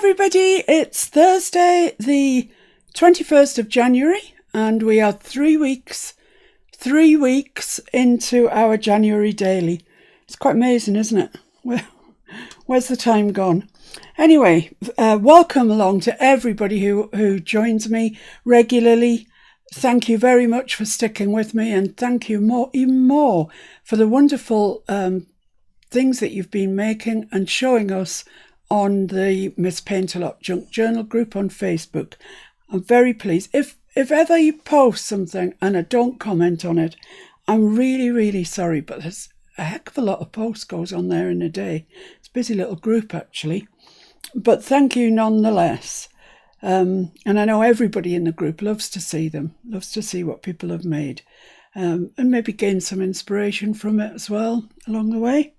everybody, it's Thursday the 21st of January and we are 3 weeks into our January daily. It's quite amazing, isn't it? Where's the time gone? Anyway, welcome along to everybody who joins me regularly. Thank you very much for sticking with me, and thank you even more for the wonderful things that you've been making and showing us on the Miss Paintalot Junk Journal group on Facebook. I'm very pleased. If ever you post something and I don't comment on it, I'm really sorry, but there's a heck of a lot of posts goes on there in a day. It's a busy little group actually, but thank you nonetheless. And I know everybody in the group loves to see them, loves to see what people have made, and maybe gain some inspiration from it as well along the way.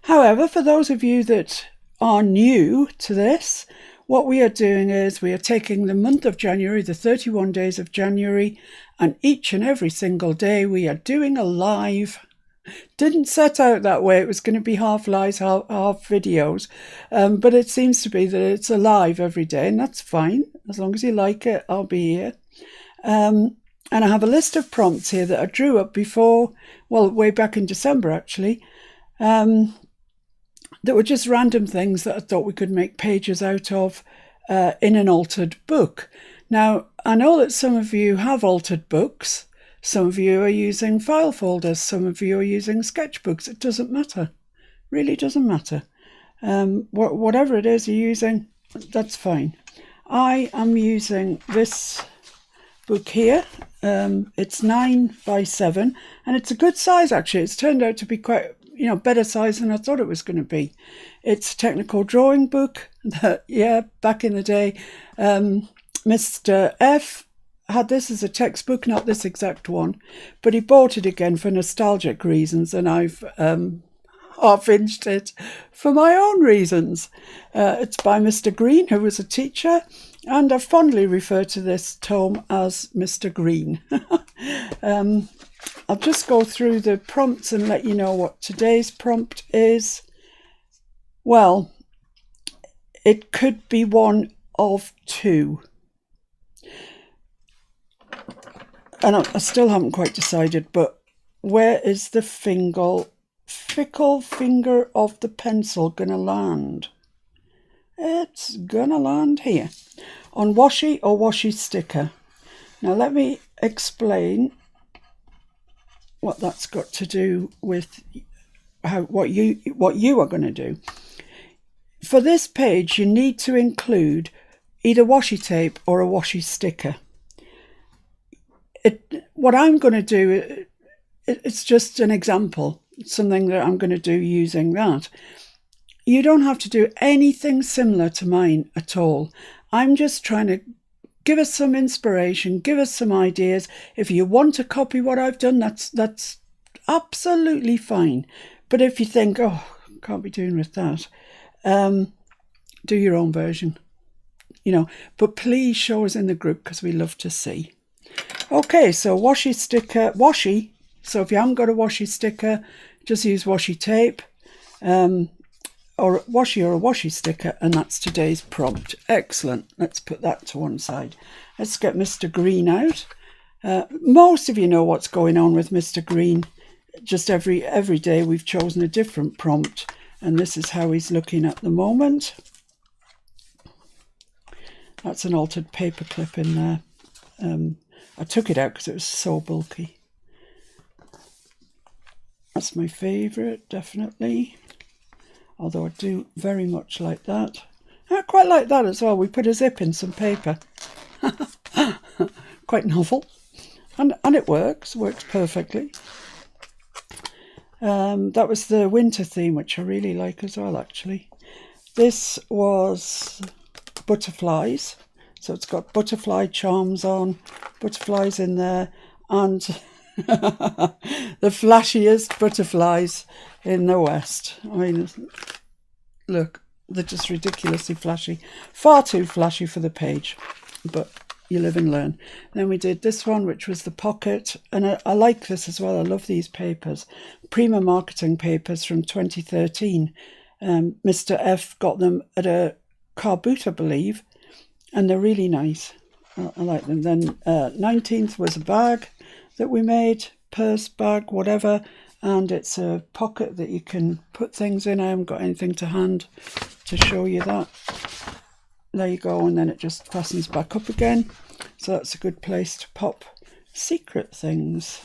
However, for those of you that are new to this, what we are doing is we are taking the month of January, the 31 days of January, and each and every single day we are doing a live. Didn't set out that way. It was going to be half lives, half videos, but it seems to be that it's a live every day, and that's fine. As long as you like it, I'll be here. And I have a list of prompts here that I drew up before, well, way back in December actually, that were just random things that I thought we could make pages out of in an altered book. Now, I know that some of you have altered books. Some of you are using file folders. Some of you are using sketchbooks. It doesn't matter. Really doesn't matter. Whatever it is you're using, that's fine. I am using this book here. It's 9 by 7, and it's a good size actually. It's turned out to be quite, better size than I thought it was going to be. It's a technical drawing book that, back in the day, Mr. F had this as a textbook, not this exact one, but he bought it again for nostalgic reasons, and I've half-inched it for my own reasons. It's by Mr. Green, who was a teacher, and I fondly refer to this tome as Mr. Green. I'll just go through the prompts and let you know what today's prompt is. Well, it could be one of two. And I still haven't quite decided, but where is the fickle finger of the pencil going to land? It's going to land here, on washi or washi sticker. Now let me explain what that's got to do with what you are going to do. For this page, you need to include either washi tape or a washi sticker. What I'm going to do, it's just an example. It's something that I'm going to do using that. You don't have to do anything similar to mine at all. I'm just trying to give us some inspiration, give us some ideas. If you want to copy what I've done, that's absolutely fine. But if you think, oh, can't be doing with that, do your own version, But please show us in the group because we love to see. Okay, so washi sticker, washi. So if you haven't got a washi sticker, just use washi tape, or a washi sticker, and that's today's prompt. Excellent. Let's put that to one side. Let's get Mr. Green out. Most of you know what's going on with Mr. Green. Just every day we've chosen a different prompt, and this is how he's looking at the moment. That's an altered paper clip in there. I took it out because it was so bulky. That's my favourite, definitely. Although I do very much like that. I quite like that as well. We put a zip in some paper. Quite novel. And it works perfectly. That was the winter theme, which I really like as well, actually. This was butterflies. So it's got butterfly charms on, butterflies in there, and the flashiest butterflies in the West. I mean, look, they're just ridiculously flashy. Far too flashy for the page, but you live and learn. Then we did this one, which was the pocket, and I like this as well. I love these papers. Prima Marketing papers from 2013. Mr. F got them at a car boot, I believe, and they're really nice. I like them. Then 19th was a bag that we made, purse, bag, whatever, and it's a pocket that you can put things in. I haven't got anything to hand to show you that. There you go, and then it just fastens back up again. So that's a good place to pop secret things.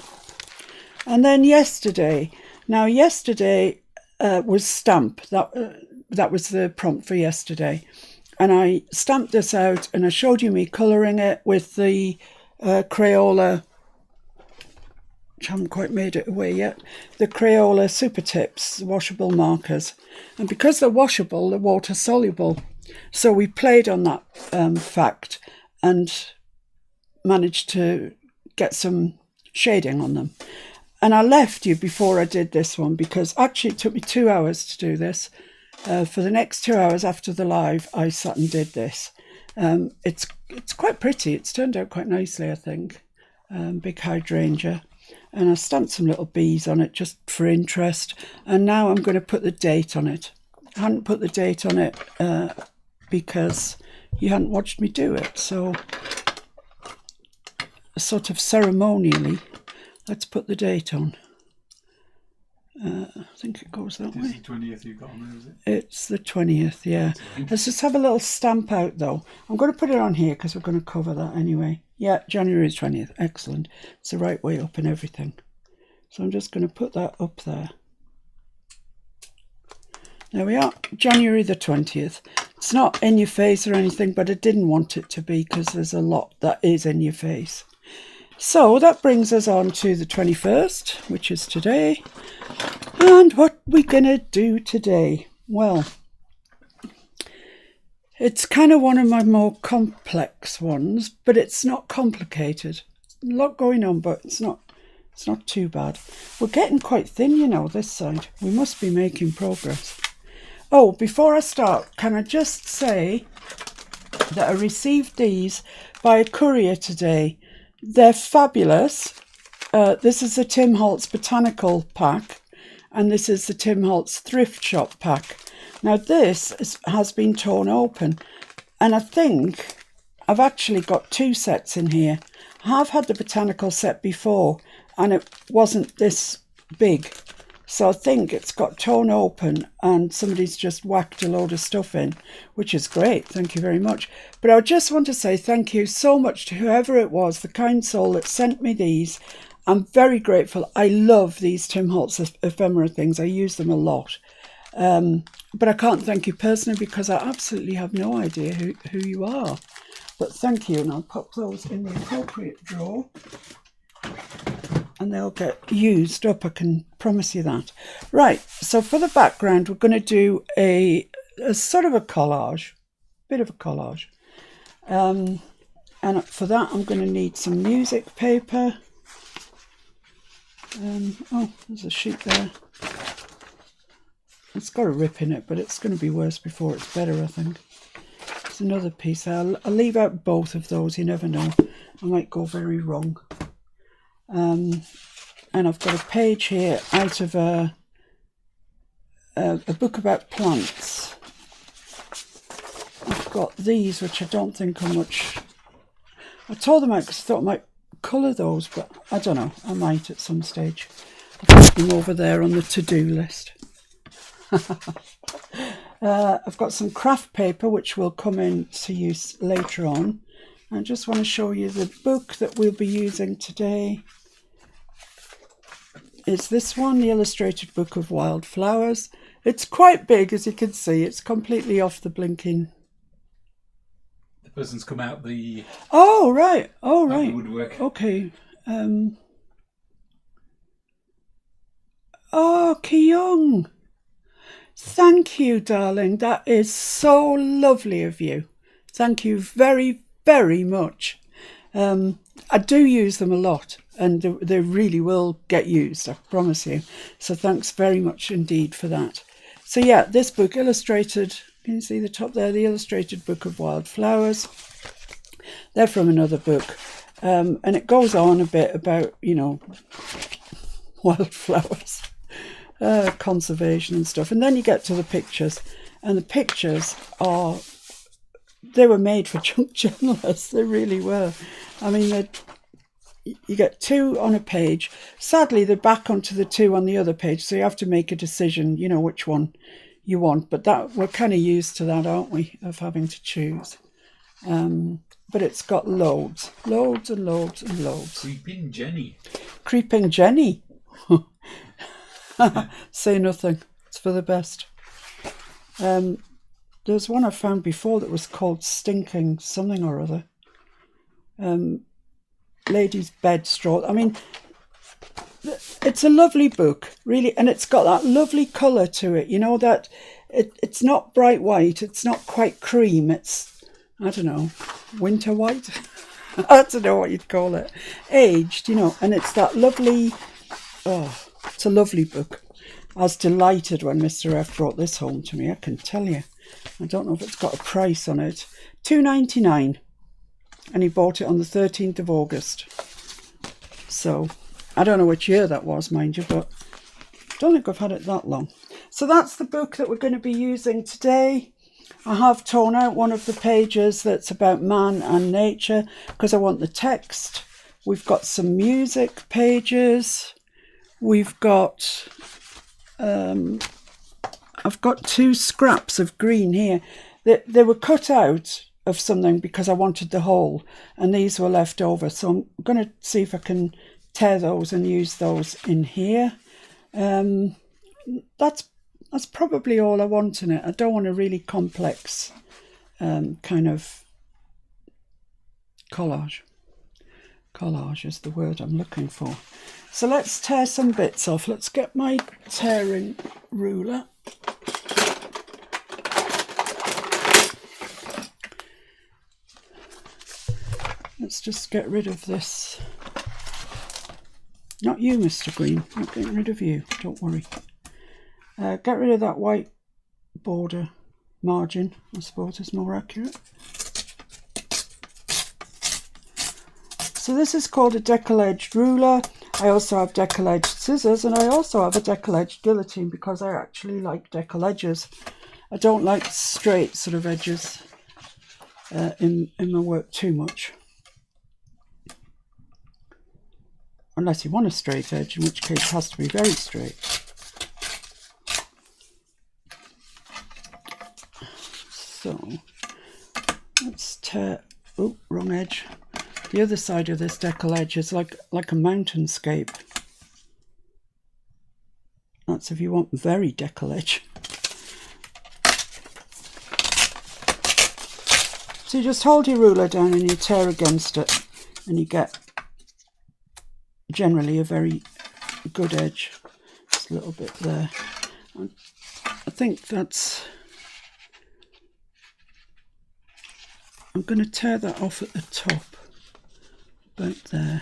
And then yesterday was stamp. That was the prompt for yesterday. And I stamped this out and I showed you me colouring it with the Crayola, which I haven't quite made it away yet, the Crayola Super Tips washable markers. And because they're washable, they're water soluble. So we played on that fact and managed to get some shading on them. And I left you before I did this one because actually it took me 2 hours to do this. For the next 2 hours after the live, I sat and did this. It's quite pretty. It's turned out quite nicely, I think. Big hydrangea. And I stamped some little bees on it just for interest. And now I'm going to put the date on it. I hadn't put the date on it because you hadn't watched me do it. So sort of ceremonially, let's put the date on. I think it goes that way. It's the 20th you've got on there, is it? It's the 20th, yeah. Let's just have a little stamp out, though. I'm going to put it on here because we're going to cover that anyway. Yeah, January 20th. Excellent. It's the right way up and everything. So I'm just going to put that up there. There we are. January the 20th. It's not in your face or anything, but I didn't want it to be because there's a lot that is in your face. So that brings us on to the 21st, which is today. And what we're going to do today? Well, it's kind of one of my more complex ones, but it's not complicated. A lot going on, but it's not too bad. We're getting quite thin, you know, this side. We must be making progress. Oh, before I start, can I just say that I received these by a courier today. They're fabulous. This is the Tim Holtz Botanical Pack, and this is the Tim Holtz Thrift Shop Pack. Now this has been torn open, and I think I've actually got 2 sets in here. I have had the botanical set before, and it wasn't this big. So I think it's got torn open and somebody's just whacked a load of stuff in, which is great. Thank you very much. But I just want to say thank you so much to whoever it was, the kind soul that sent me these. I'm very grateful. I love these Tim Holtz ephemera things. I use them a lot. But I can't thank you personally because I absolutely have no idea who you are. But thank you, and I'll pop those in the appropriate drawer. And they'll get used up, I can promise you that. Right, so for the background, we're going to do a sort of a collage, bit of a collage. And for that, I'm going to need some music paper. Oh, there's a sheet there. It's got a rip in it, but it's going to be worse before it's better, I think. There's another piece there. I'll leave out both of those, you never know. I might go very wrong. And I've got a page here out of a book about plants. I've got these, which I don't think are much. I told them out because I thought I might colour those, but I don't know. I might at some stage. I've got them over there on the to-do list. I've got some craft paper, which will come into use later on. I just want to show you the book that we'll be using today. It's this one, the Illustrated Book of Wildflowers. It's quite big, as you can see. It's completely off the blinking. The person's come out the. Oh right, oh right. The woodwork. Okay. Oh, Kyung. Thank you, darling. That is so lovely of you. Thank you very, very much. I do use them a lot, and they really will get used, I promise you. So thanks very much indeed for that. So yeah, this book, illustrated, can you see the top there? The Illustrated Book of Wildflowers. They're from another book. And it goes on a bit about, you know, wildflowers, conservation and stuff. And then you get to the pictures. And the pictures are they were made for junk journalists. They really were. I mean, you get 2 on a page. Sadly, they're back onto the 2 on the other page, so you have to make a decision, you know, which one you want. But that we're kind of used to that, aren't we, of having to choose. But it's got loads and loads and loads. Creeping Jenny. Creeping Jenny. Say nothing. It's for the best. There's one I found before that was called Stinking something or other. Lady's Bed Straw. I mean, it's a lovely book, really, and it's got that lovely colour to it. You know, that it's not bright white, it's not quite cream, it's, I don't know, winter white? I don't know what you'd call it. Aged, you know, and it's that lovely, it's a lovely book. I was delighted when Mr. F brought this home to me, I can tell you. I don't know if it's got a price on it. $2.99. And he bought it on the 13th of August. So, I don't know which year that was, mind you, but I don't think I've had it that long. So that's the book that we're going to be using today. I have torn out one of the pages that's about man and nature because I want the text. We've got some music pages. We've got... I've got 2 scraps of green here. They were cut out of something because I wanted the whole, and these were left over. So I'm going to see if I can tear those and use those in here. That's probably all I want in it. I don't want a really complex kind of collage. Collage is the word I'm looking for. So let's tear some bits off. Let's get my tearing ruler. Let's just get rid of this. Not you, Mr. Green. Not getting rid of you. Don't worry. Get rid of that white border margin, I suppose is more accurate. So this is called a decal-edged ruler. I also have decal-edged scissors, and I also have a decal-edged guillotine because I actually like decal edges. I don't like straight sort of edges in my work too much. Unless you want a straight edge, in which case it has to be very straight. So let's tear, oh, wrong edge. The other side of this decal edge is like a mountainscape. That's if you want very decal edge. So you just hold your ruler down and you tear against it, and you get generally a very good edge. Just a little bit there. I think that's... I'm going to tear that off at the top, about there.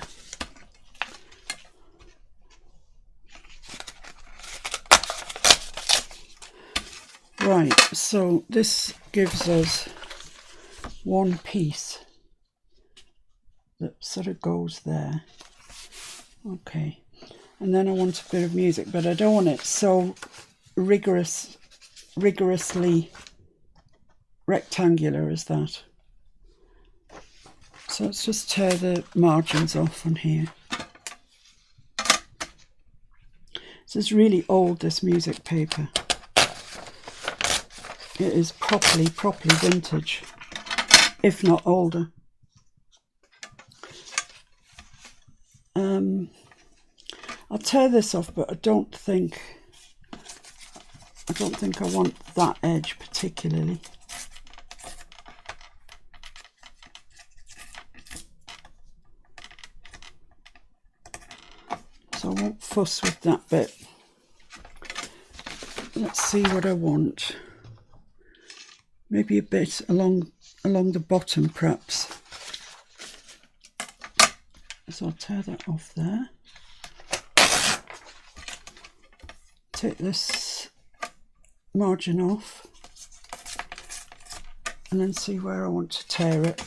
Right, so this gives us one piece that sort of goes there. Okay, and then I want a bit of music, but I don't want it so rigorously rectangular as that. So let's just tear the margins off on here. This is really old, this music paper. It is properly vintage, if not older. I'll tear this off, but I don't think I want that edge particularly. So I won't fuss with that bit. Let's see what I want. Maybe a bit along the bottom, perhaps. So I'll tear that off there. Take this margin off, and then see where I want to tear it.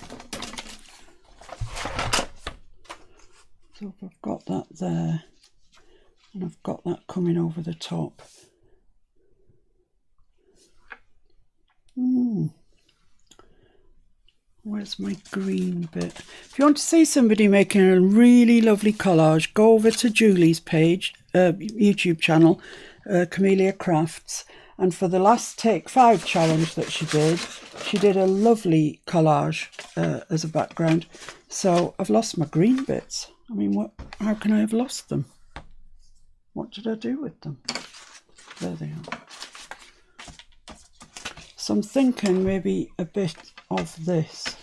So if I've got that there, and I've got that coming over the top. Where's my green bit? If you want to see somebody making a really lovely collage, go over to Julie's page, YouTube channel, Camellia Crafts. And for the last Take 5 challenge that she did a lovely collage as a background. So I've lost my green bits. I mean, how can I have lost them? What did I do with them? There they are. So I'm thinking maybe a bit of this.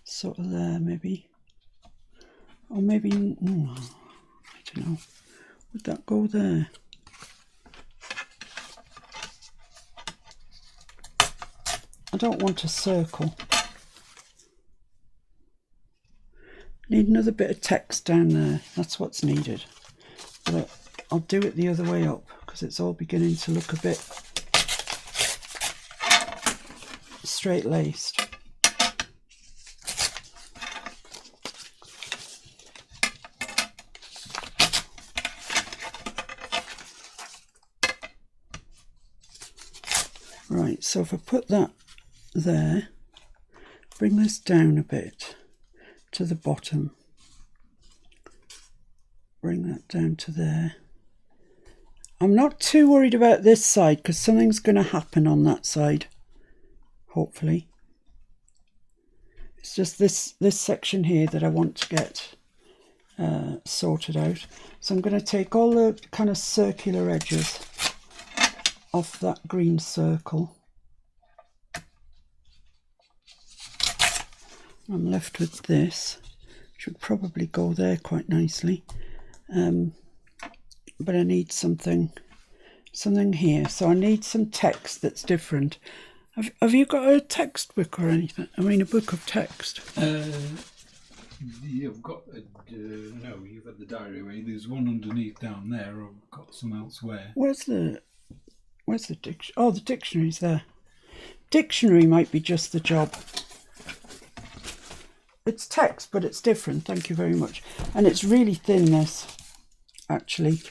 Sort of there, maybe. Or maybe, I don't know. Would that go there? I don't want a circle. Need another bit of text down there. That's what's needed. But I'll do it the other way up because it's all beginning to look a bit straight-laced. Right, so if I put that there, bring this down a bit to the bottom, bring that down to there. I'm not too worried about this side because something's going to happen on that side, hopefully. It's just this section here that I want to get sorted out. So I'm going to take all the kind of circular edges off that green circle. I'm left with this, which would probably go there quite nicely. But I need something here. So I need some text that's different. Have you got a text book or anything? I mean, a book of text. You've got no, you've got the diary away. There's one underneath down there. I've got some elsewhere. Where's the dictionary? Oh, the dictionary's there. Dictionary might be just the job. It's text, but it's different. Thank you very much. And it's really thin, this, actually.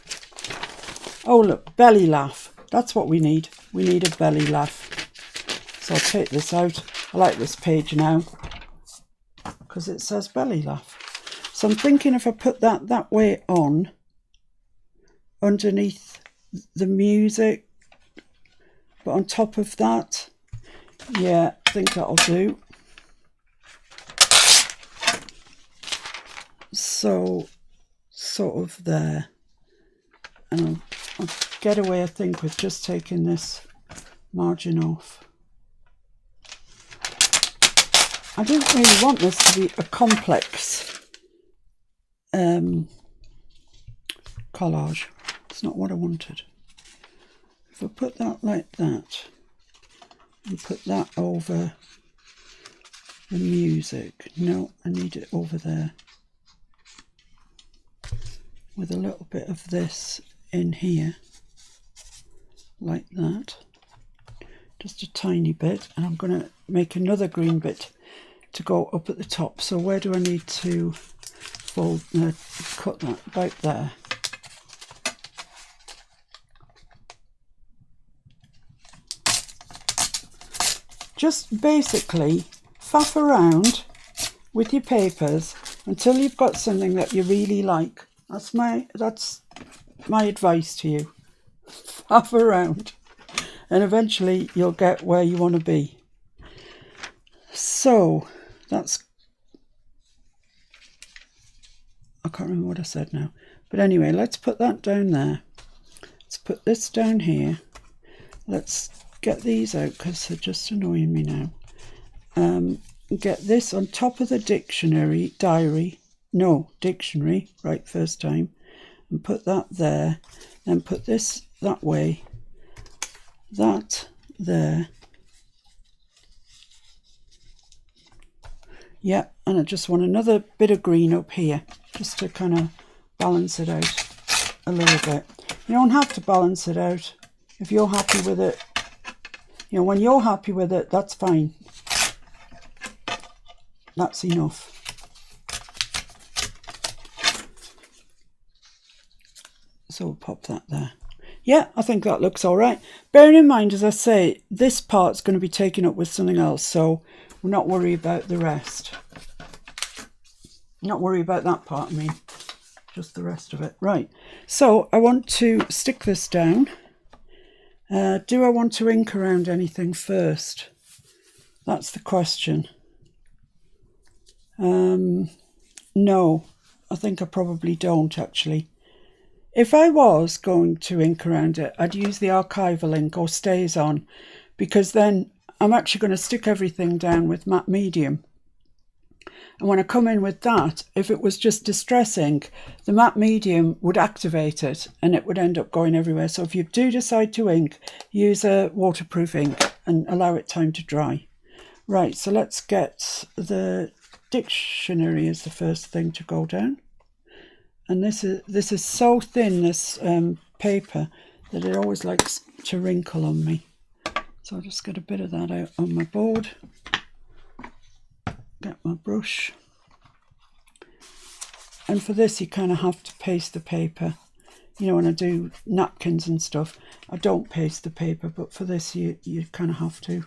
Oh, look, belly laugh. That's what we need. We need a belly laugh. So I'll take this out. I like this page now because it says belly laugh. So I'm thinking if I put that way on, underneath the music, but on top of that, yeah, I think that'll do. So, sort of there. And I'll get away, I think, with just taking this margin off. I didn't really want this to be a complex collage. It's not what I wanted. If I put that like that and put that over the music, no, I need it over there with a little bit of this in here like that, just a tiny bit, and I'm going to make another green bit to go up at the top. So where do I need to cut that? About there. Just basically faff around with your papers until you've got something that you really like. That's my advice to you. Faff around and eventually you'll get where you want to be. So that's, I can't remember what I said now, but anyway, let's put that down there. Let's put this down here. Let's get these out because they're just annoying me now. Get this on top of the dictionary, right, first time, and put that there, then put this that way, that there. Yeah, and I just want another bit of green up here just to kind of balance it out a little bit. You don't have to balance it out. If you're happy with it, you know, when you're happy with it, that's fine. That's enough. So we'll pop that there. Yeah, I think that looks all right. Bearing in mind, as I say, this part's going to be taken up with something else, so we're not worried about the rest. Not worry about that part, I mean, just the rest of it. Right, so I want to stick this down. Do I want to ink around anything first? That's the question. No, I think I probably don't, actually. If I was going to ink around it, I'd use the archival ink or Stays On, because then I'm actually going to stick everything down with matte medium. And when I come in with that, if it was just distress ink, the matte medium would activate it and it would end up going everywhere. So if you do decide to ink, use a waterproof ink and allow it time to dry. Right, so let's get the dictionary as the first thing to go down. And this is so thin, this paper, that it always likes to wrinkle on me. So I'll just get a bit of that out on my board. Get my brush. And for this, you kind of have to paste the paper. You know, when I do napkins and stuff, I don't paste the paper, but for this, you kind of have to.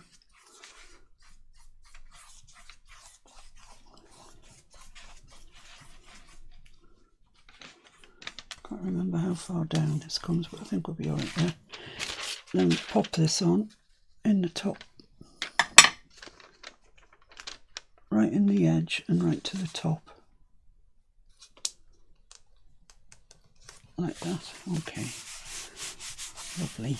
Can't remember how far down this comes, but I think we'll be all right there. Then pop this on in the top, right in the edge and right to the top. Like that. Okay. Lovely.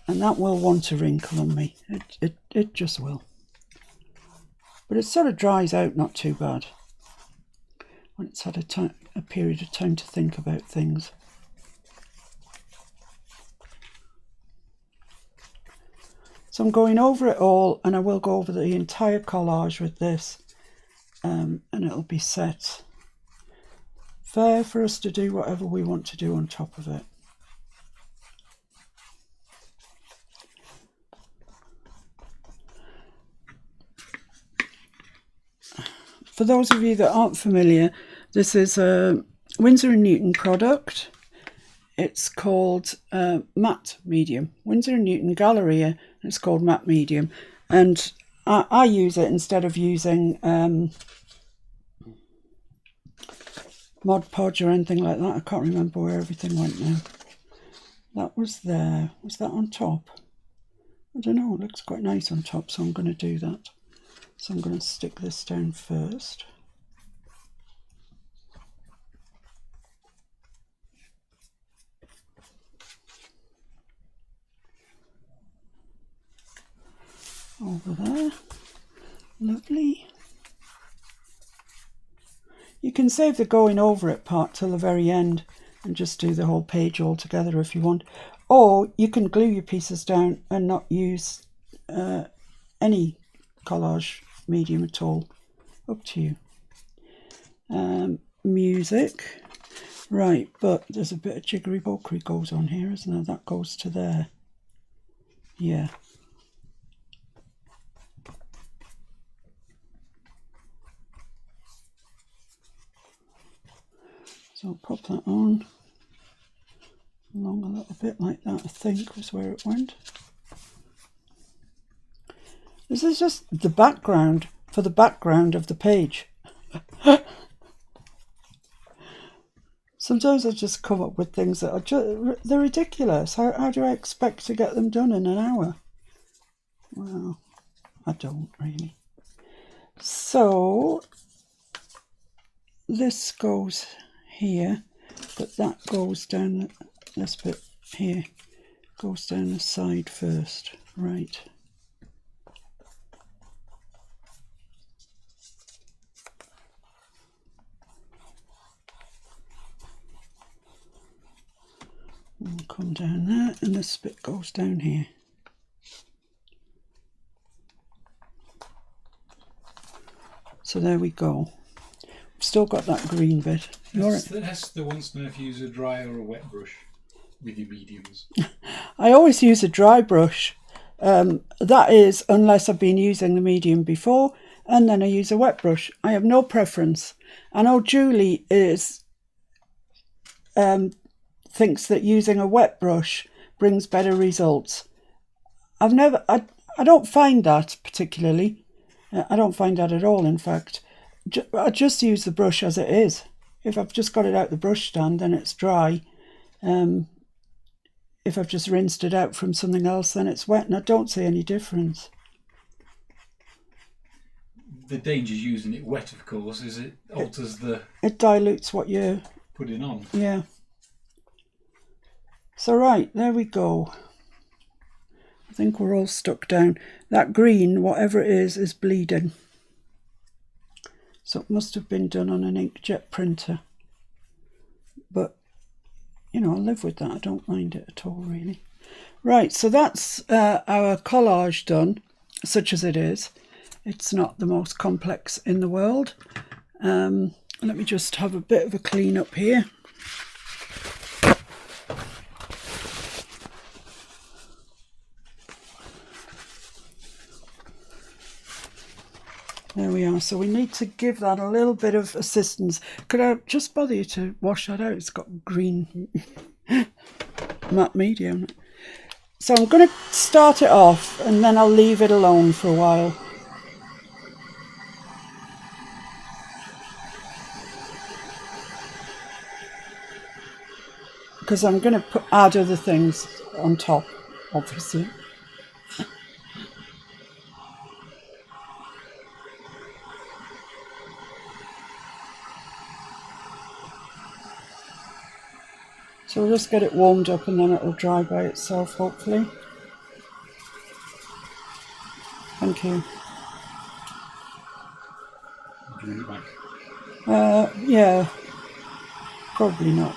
And that will want to wrinkle on me. It just will. But it sort of dries out not too bad when it's had a period of time to think about things. So I'm going over it all, and I will go over the entire collage with this, and it'll be set fair for us to do whatever we want to do on top of it. For those of you that aren't familiar, this is a Winsor & Newton product. It's called matte medium. Winsor & Newton Galleria, it's called matte medium. And I use it instead of using Mod Podge or anything like that. I can't remember where everything went now. That was there. Was that on top? I don't know. It looks quite nice on top, so I'm going to do that. So I'm going to stick this down first. Over there. Lovely. You can save the going over it part till the very end and just do the whole page all together if you want. Or you can glue your pieces down and not use any collage medium at all. Up to you. Music. Right, but there's a bit of jiggery pokery goes on here, isn't there? That goes to there. Yeah. So I'll pop that on along a little bit like that, I think was where it went. This is just the background for the background of the page. Sometimes I just come up with things that are they're ridiculous. How do I expect to get them done in an hour? Well, I don't really. So this goes here, but that goes down, this bit here goes down the side first. Right. And come down there, and this bit goes down here. So there we go. Still got that green bit. Esther wants to know if you use a dry or a wet brush with your mediums. I always use a dry brush. That is, unless I've been using the medium before, and then I use a wet brush. I have no preference. I know Julie is thinks that using a wet brush brings better results. I don't find that particularly. I don't find that at all, in fact. I just use the brush as it is. If I've just got it out the brush stand, then it's dry. If I've just rinsed it out from something else, then it's wet, and I don't see any difference. The danger using it wet, of course, is it alters it dilutes what you're putting on. Yeah. So right, there we go. I think we're all stuck down. That green, whatever it is bleeding. So it must have been done on an inkjet printer. But, you know, I'll live with that. I don't mind it at all, really. Right, so that's our collage done, such as it is. It's not the most complex in the world. Let me just have a bit of a clean up here. There we are. So we need to give that a little bit of assistance. Could I just bother you to wash that out? It's got green matte media on it. So I'm going to start it off and then I'll leave it alone for a while. Because I'm going to add other things on top, obviously. So we'll just get it warmed up and then it'll dry by itself, hopefully. Thank you. Bring it back. Yeah, probably not.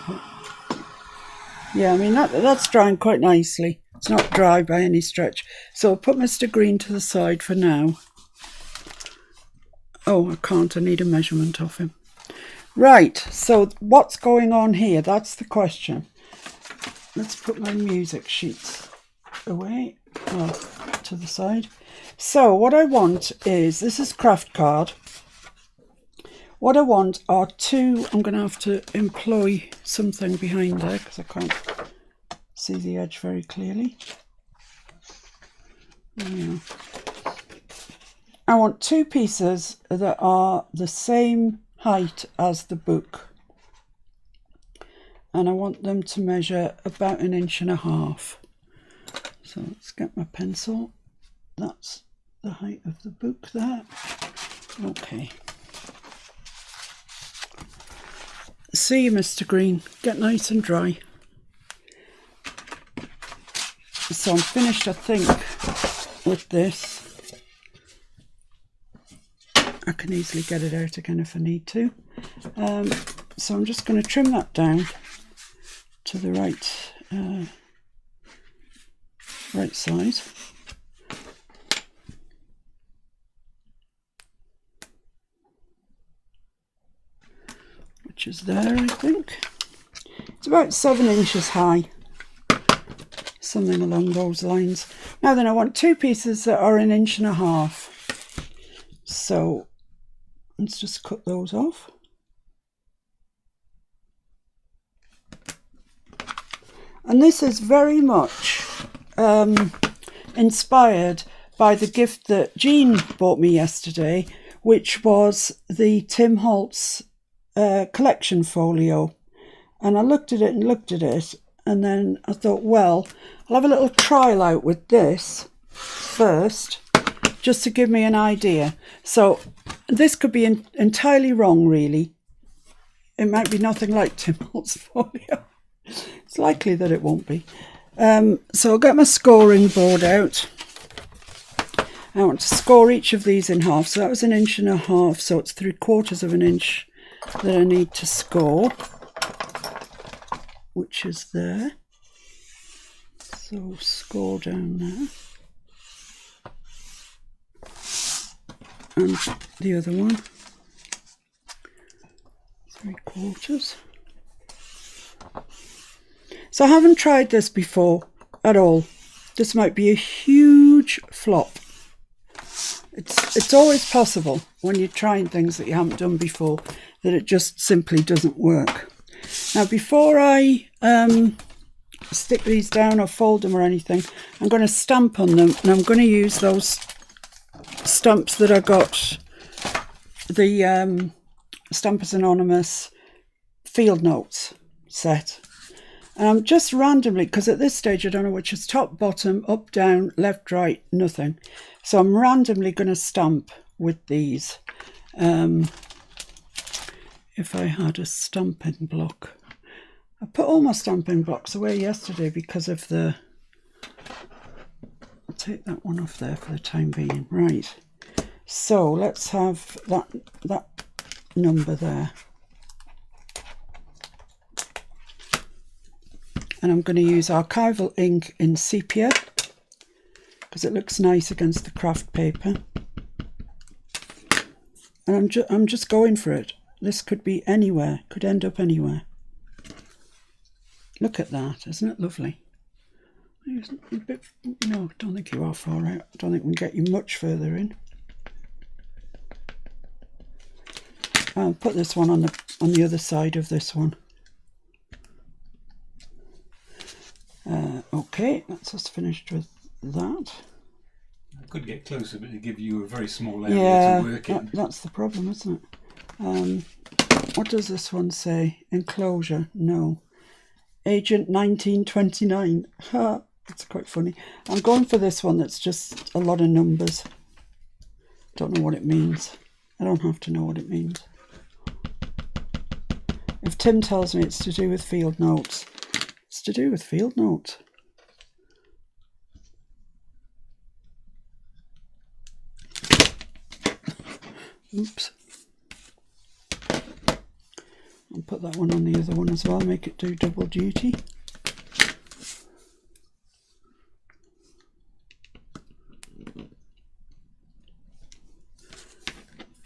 Yeah, I mean, that's drying quite nicely. It's not dry by any stretch. So I'll put Mr. Green to the side for now. Oh, I can't. I need a measurement of him. Right, so what's going on here? That's the question. Let's put my music sheets away, to the side. So what I want is, this is craft card. What I want are two, I'm going to have to employ something behind there because I can't see the edge very clearly. Yeah. I want two pieces that are the same height as the book. And I want them to measure about 1.5 inches. So let's get my pencil. That's the height of the book there. Okay. See you, Mr. Green. Get nice and dry. So I'm finished, I think, with this. I can easily get it out again if I need to. So I'm just going to trim that down to the right size. Which is there, I think. It's about 7 inches high. Something along those lines. Now then, I want two pieces that are 1.5 inches. So let's just cut those off. And this is very much inspired by the gift that Jean bought me yesterday, which was the Tim Holtz collection folio. And I looked at it and looked at it, and then I thought, well, I'll have a little trial out with this first, just to give me an idea. So this could be entirely wrong, really. It might be nothing like Tim Holtz folio. It's likely that it won't be. So I'll get my scoring board out. I want to score each of these in half. So that was 1.5 inches, so it's 3/4 of an inch that I need to score, which is there. So score down there. And the other one, 3/4. So I haven't tried this before at all. This might be a huge flop. It's always possible when you're trying things that you haven't done before that it just simply doesn't work. Now, before I stick these down or fold them or anything, I'm going to stamp on them, and I'm going to use those stamps that I got, the Stampers Anonymous Field Notes set. And I'm just randomly, because at this stage I don't know which is top, bottom, up, down, left, right, nothing. So I'm randomly going to stamp with these. If I had a stamping block. I put all my stamping blocks away yesterday because of the... I'll take that one off there for the time being. Right. So let's have that number there. And I'm going to use archival ink in sepia because it looks nice against the craft paper. And I'm just going for it. This could be anywhere, could end up anywhere. Look at that, isn't it lovely? No, I don't think you are far out. I don't think we can get you much further in. I'll put this one on the other side of this one. Okay, that's us finished with that. I could get closer, but it'd give you a very small area to work in. That's the problem, isn't it? What does this one say? Enclosure? No. Agent 1929. Ha, that's quite funny. I'm going for this one that's just a lot of numbers. Don't know what it means. I don't have to know what it means. If Tim tells me it's to do with field notes, it's to do with field notes. Oops. I'll put that one on the other one as well, make it do double duty.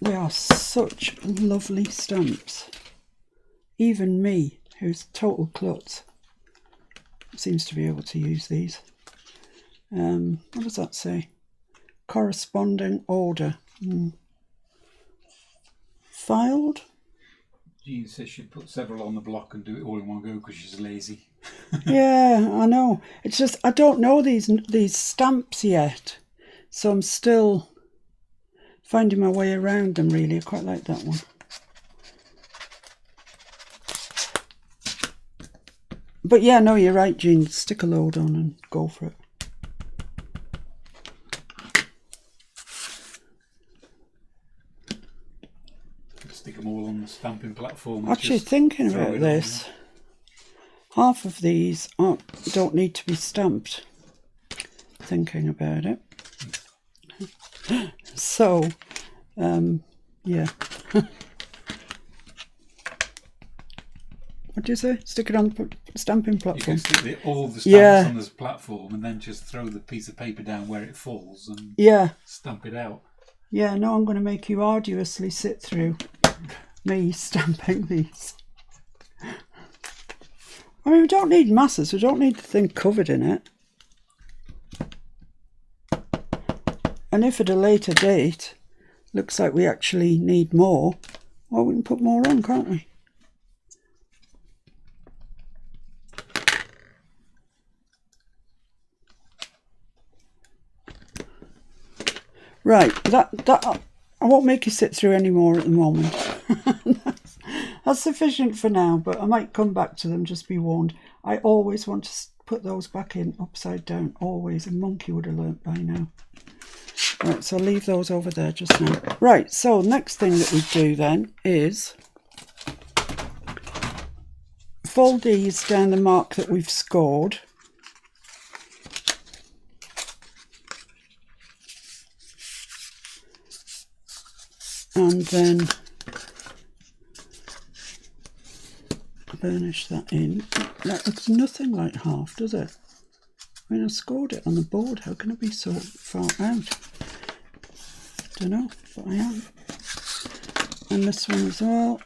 They are such lovely stamps. Even me, who's total klutz, seems to be able to use these. What does that say? Corresponding order. Filed? Jean says she'd put several on the block and do it all in one go because she's lazy. Yeah, I know. It's just I don't know these stamps yet, so I'm still finding my way around them. Really, I quite like that one. But yeah, no, you're right, Jean. Stick a load on and go for it. Stick them all on the stamping platform. Actually, thinking about this, half of these don't need to be stamped. Thinking about it. So, yeah. What do you say? Stick it on the stamping platform. You can stick all the stamps on this platform and then just throw the piece of paper down where it falls and stamp it out. Yeah, no, I'm going to make you arduously sit through me stamping these. I mean, we don't need masses. We don't need the thing covered in it. And if at a later date looks like we actually need more, well, we can put more on, can't we? Right, that I won't make you sit through any more at the moment. That's sufficient for now, but I might come back to them, just be warned. I always want to put those back in upside down, always. A monkey would have learnt by now. Right, so I'll leave those over there just now. Right, so next thing that we do then is fold these down the mark that we've scored. And then burnish that in. That looks nothing like half, does it? I mean, I scored it on the board. How can it be so far out? Don't know, but I am. And this one as well.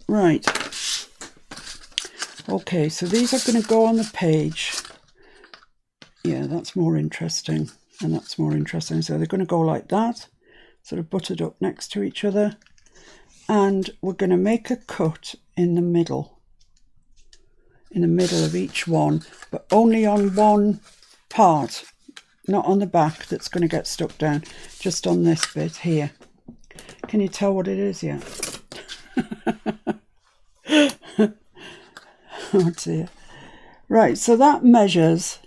Right. Okay, so these are going to go on the page Yeah, that's more interesting, and that's more interesting. So they're going to go like that, sort of buttered up next to each other, and we're going to make a cut in the middle of each one, but only on one part, not on the back that's going to get stuck down, just on this bit here. Can you tell what it is yet? Oh dear. Right, so that measures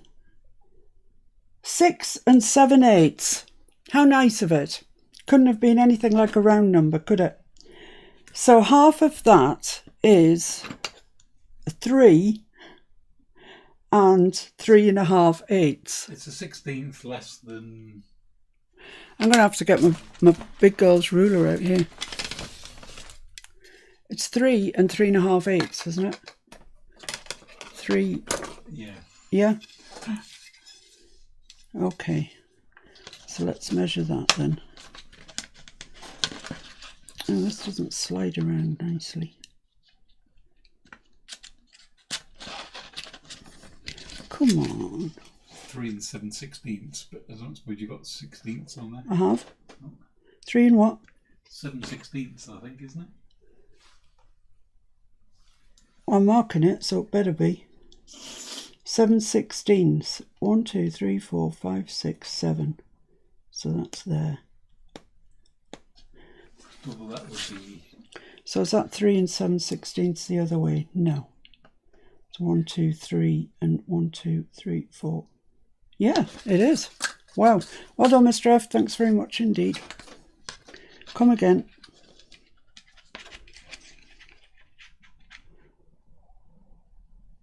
6 7/8. How nice of it. Couldn't have been anything like a round number, could it? So half of that is 3 and 3 3/8. It's a 16th less than... I'm going to have to get my big girl's ruler out here. It's 3 and 3 3/8, isn't it? 3. Yeah. Yeah? Okay. So let's measure that then. Oh, this doesn't slide around nicely. Come on. 3 and 7/16, but I don't suppose you got 16ths on there. I have. Oh. 3 and what? 7/16, I think, isn't it? Well, I'm marking it, so it better be. 7/16. 1, 2, 3, 4, 5, 6, 7. So that's there. Well, that would be... So is that 3 and 7/16 the other way? No. It's 1, 2, 3, and 1, 2, 3, 4. Yeah, it is. Wow. Well done, Mr. F. Thanks very much indeed. Come again.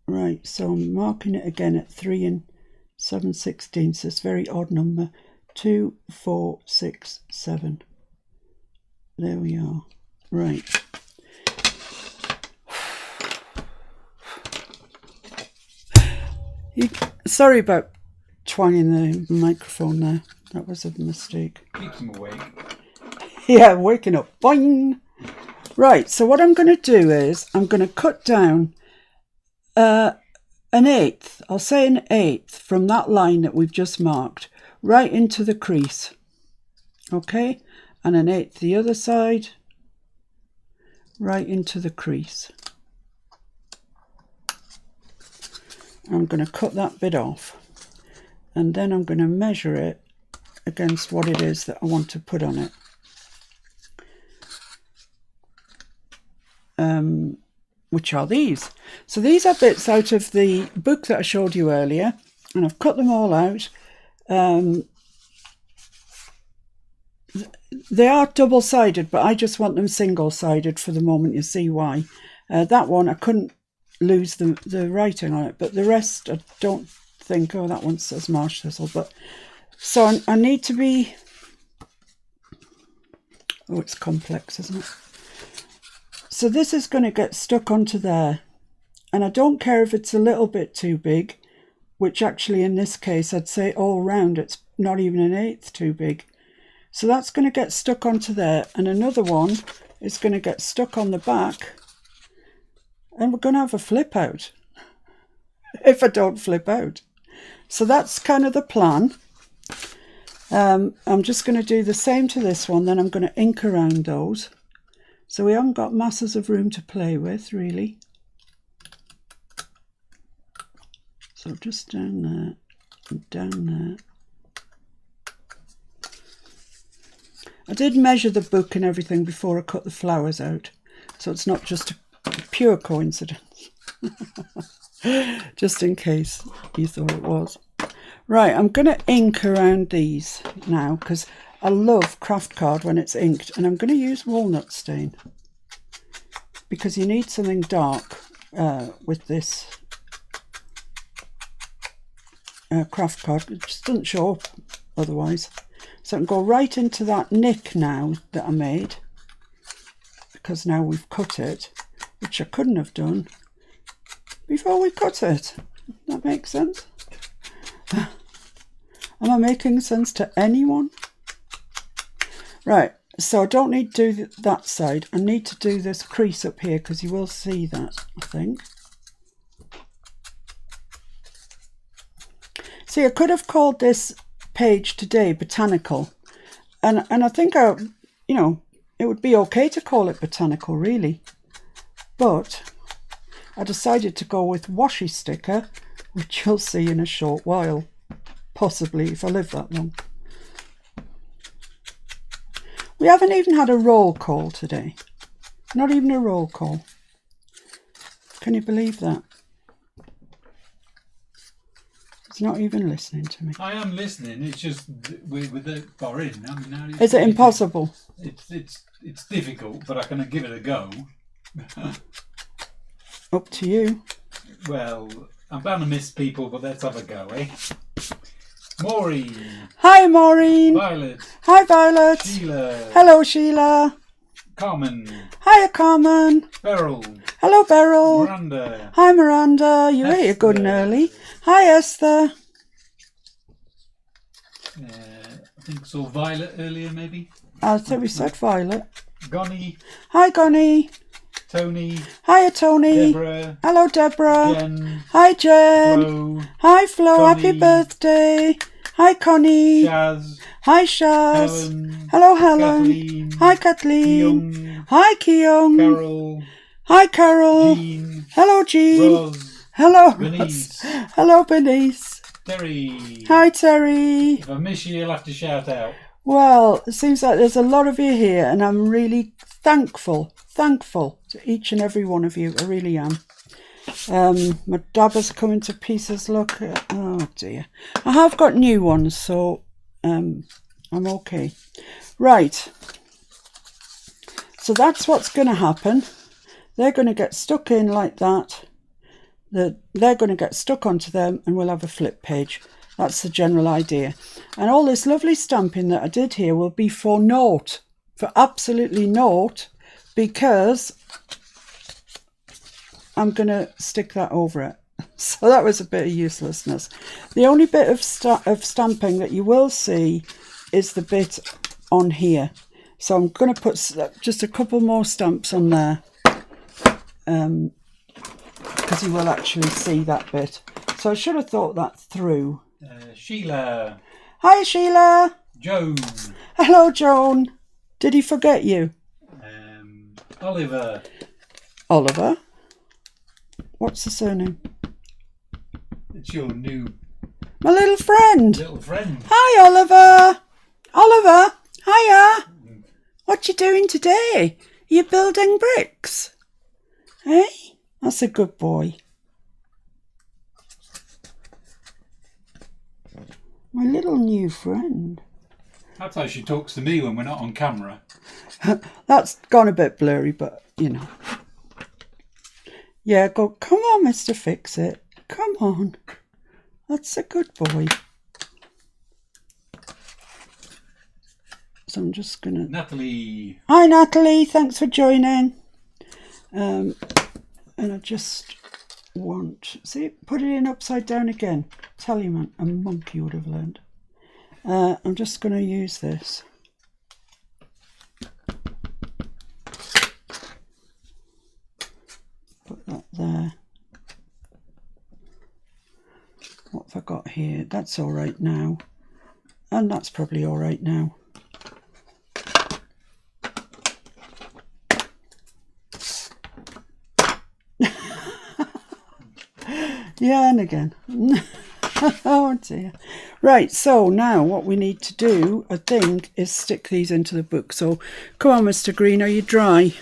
Right, so I'm marking it again at 3 and 7/16. This very odd number. 2, 4, 6, 7. There we are. Right. Sorry about twanging the microphone there. That was a mistake. Keeps them awake. Yeah, waking up. Boing! Right, so what I'm going to do is I'm going to cut down an 1/8. I'll say an 1/8 from that line that we've just marked right into the crease. Okay? And an 1/8 the other side right into the crease. I'm going to cut that bit off, and then I'm going to measure it against what it is that I want to put on it. Which are these. So these are bits out of the book that I showed you earlier, and I've cut them all out. They are double-sided, but I just want them single-sided for the moment. You see why. That one I couldn't lose the writing on it, but the rest I don't think. Oh, that one says marsh thistle, but so I need to be... Oh, it's complex, isn't it? So this is going to get stuck onto there, and I don't care if it's a little bit too big, which actually in this case I'd say all round it's not even an 1/8 too big. So that's going to get stuck onto there, and another one is going to get stuck on the back, and we're going to have a flip out if I don't flip out. So that's kind of the plan. I'm just going to do the same to this one, then I'm going to ink around those. So we haven't got masses of room to play with, really. So just down there and down there. I did measure the book and everything before I cut the flowers out, so it's not just a pure coincidence. Just in case you thought it was. Right, I'm going to ink around these now, because I love craft card when it's inked, and I'm going to use walnut stain because you need something dark with this craft card. It just doesn't show up otherwise. So I can go right into that nick now that I made, because now we've cut it, which I couldn't have done before we cut it. That makes sense? Am I making sense to anyone? Right, so I don't need to do that side. I need to do this crease up here, because you will see that, I think. See, I could have called this page today Botanical. And I think, you know, it would be okay to call it Botanical, really. But I decided to go with washi sticker, which you'll see in a short while. Possibly, if I live that long. We haven't even had a roll call today. Not even a roll call. Can you believe that? He's not even listening to me. I am listening. It's just with the bar in. I mean, now is it impossible? It's difficult, but I can give it a go. Up to you. Well, I'm bound to miss people, but let's have a go, eh? Maureen. Hi, Maureen. Violet. Hi, Violet. Sheila. Hello, Sheila. Carmen. Hiya, Carmen. Beryl. Hello, Beryl. Miranda. Hi, Miranda. You ate it good and early. Hi, Esther. I think saw Violet earlier, maybe. I think we said Violet. Gonnie. Hi, Gonnie. Tony. Hiya, Tony. Deborah. Hello, Deborah. Jen. Hi, Jen. Flo. Hi, Flo. Connie. Happy birthday. Hi, Connie. Shaz. Hi, Shaz. Helen. Hello, Helen. Kathleen. Hi, Kathleen. Keung. Hi, Keung. Carol. Hi, Carol. Jean. Hello, Jean. Rose. Hello, Bernice. Ross. Hello, Bernice. Terry. Hi, Terry. If I miss you, you'll have to shout out. Well, it seems like there's a lot of you here, and I'm really thankful to each and every one of you. I really am. My dabber's coming to pieces. Look, oh dear. I have got new ones, so I'm okay. Right. So that's what's going to happen. They're going to get stuck in like that. They're going to get stuck onto them, and we'll have a flip page. That's the general idea. And all this lovely stamping that I did here will be for naught, for absolutely naught, because I'm going to stick that over it. So that was a bit of uselessness. The only bit of stamping that you will see is the bit on here. So I'm going to put just a couple more stamps on there, because you will actually see that bit. So I should have thought that through. Sheila. Hi, Sheila. Joan. Hello, Joan. Did he forget you? Oliver. Oliver? What's the surname? It's your new... My little friend. Little friend. Hi, Oliver. Oliver, hiya. What you doing today? You building bricks? Eh? That's a good boy. My little new friend. That's how she talks to me when we're not on camera. That's gone a bit blurry, but you know. Yeah, go, come on, Mr. Fix-It. Come on. That's a good boy. So I'm just going to... Natalie. Hi, Natalie. Thanks for joining. And I just want... See, put it in upside down again. Tell you, man, a monkey would have learned. I'm just going to use this. Put that there. What have I got here? That's all right now. And that's probably all right now. Yeah, and again. Oh dear. Right, so now what we need to do, I think, is stick these into the book. So come on, Mr. Green, are you dry?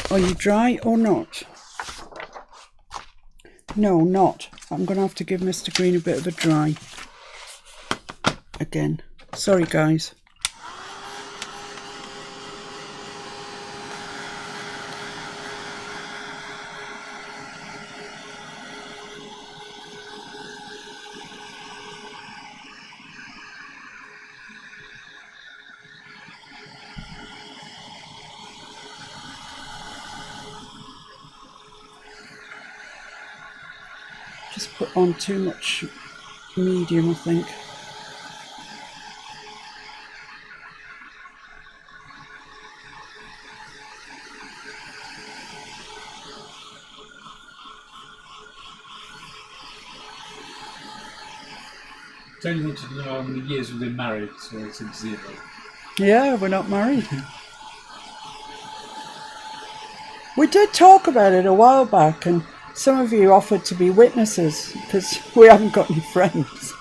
Are you dry or not? No, not. I'm going to have to give Mr. Green a bit of a dry. Again. Sorry, guys. Just put on too much medium, I think. Don't you want to know how many years we've been married, so it's 0. Yeah, we're not married. We did talk about it a while back, and some of you offered to be witnesses because we haven't got any friends.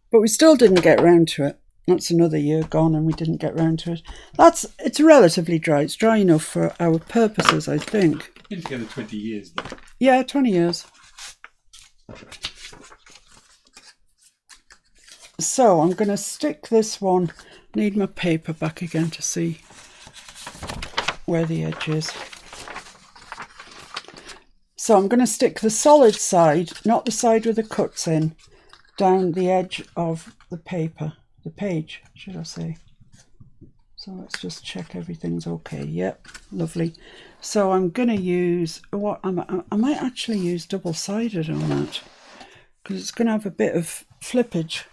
But we still didn't get round to it. That's another year gone and we didn't get round to it. It's relatively dry. It's dry enough for our purposes, I think. Been together 20 years though. Yeah, 20 years. So I'm going to stick this one. Need my paper back again to see where the edge is. So I'm going to stick the solid side, not the side with the cuts in, down the edge of the paper, the page, should I say. So let's just check everything's okay. Yep, lovely. So I'm going to use, I might actually use double-sided on that, because it's going to have a bit of flippage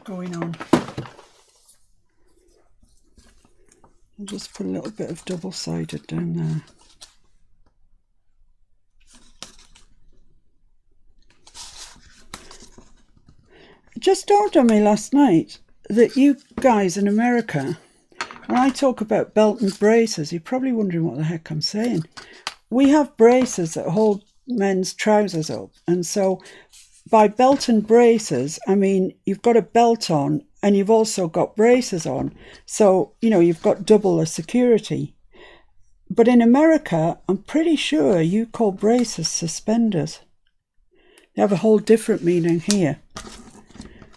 going on. I'll just put a little bit of double-sided down there. It just dawned on me last night that you guys in America, when I talk about belt and braces, you're probably wondering what the heck I'm saying. We have braces that hold men's trousers up, and so by belt and braces, I mean you've got a belt on and you've also got braces on. So, you know, you've got double the security. But in America, I'm pretty sure you call braces suspenders. They have a whole different meaning here.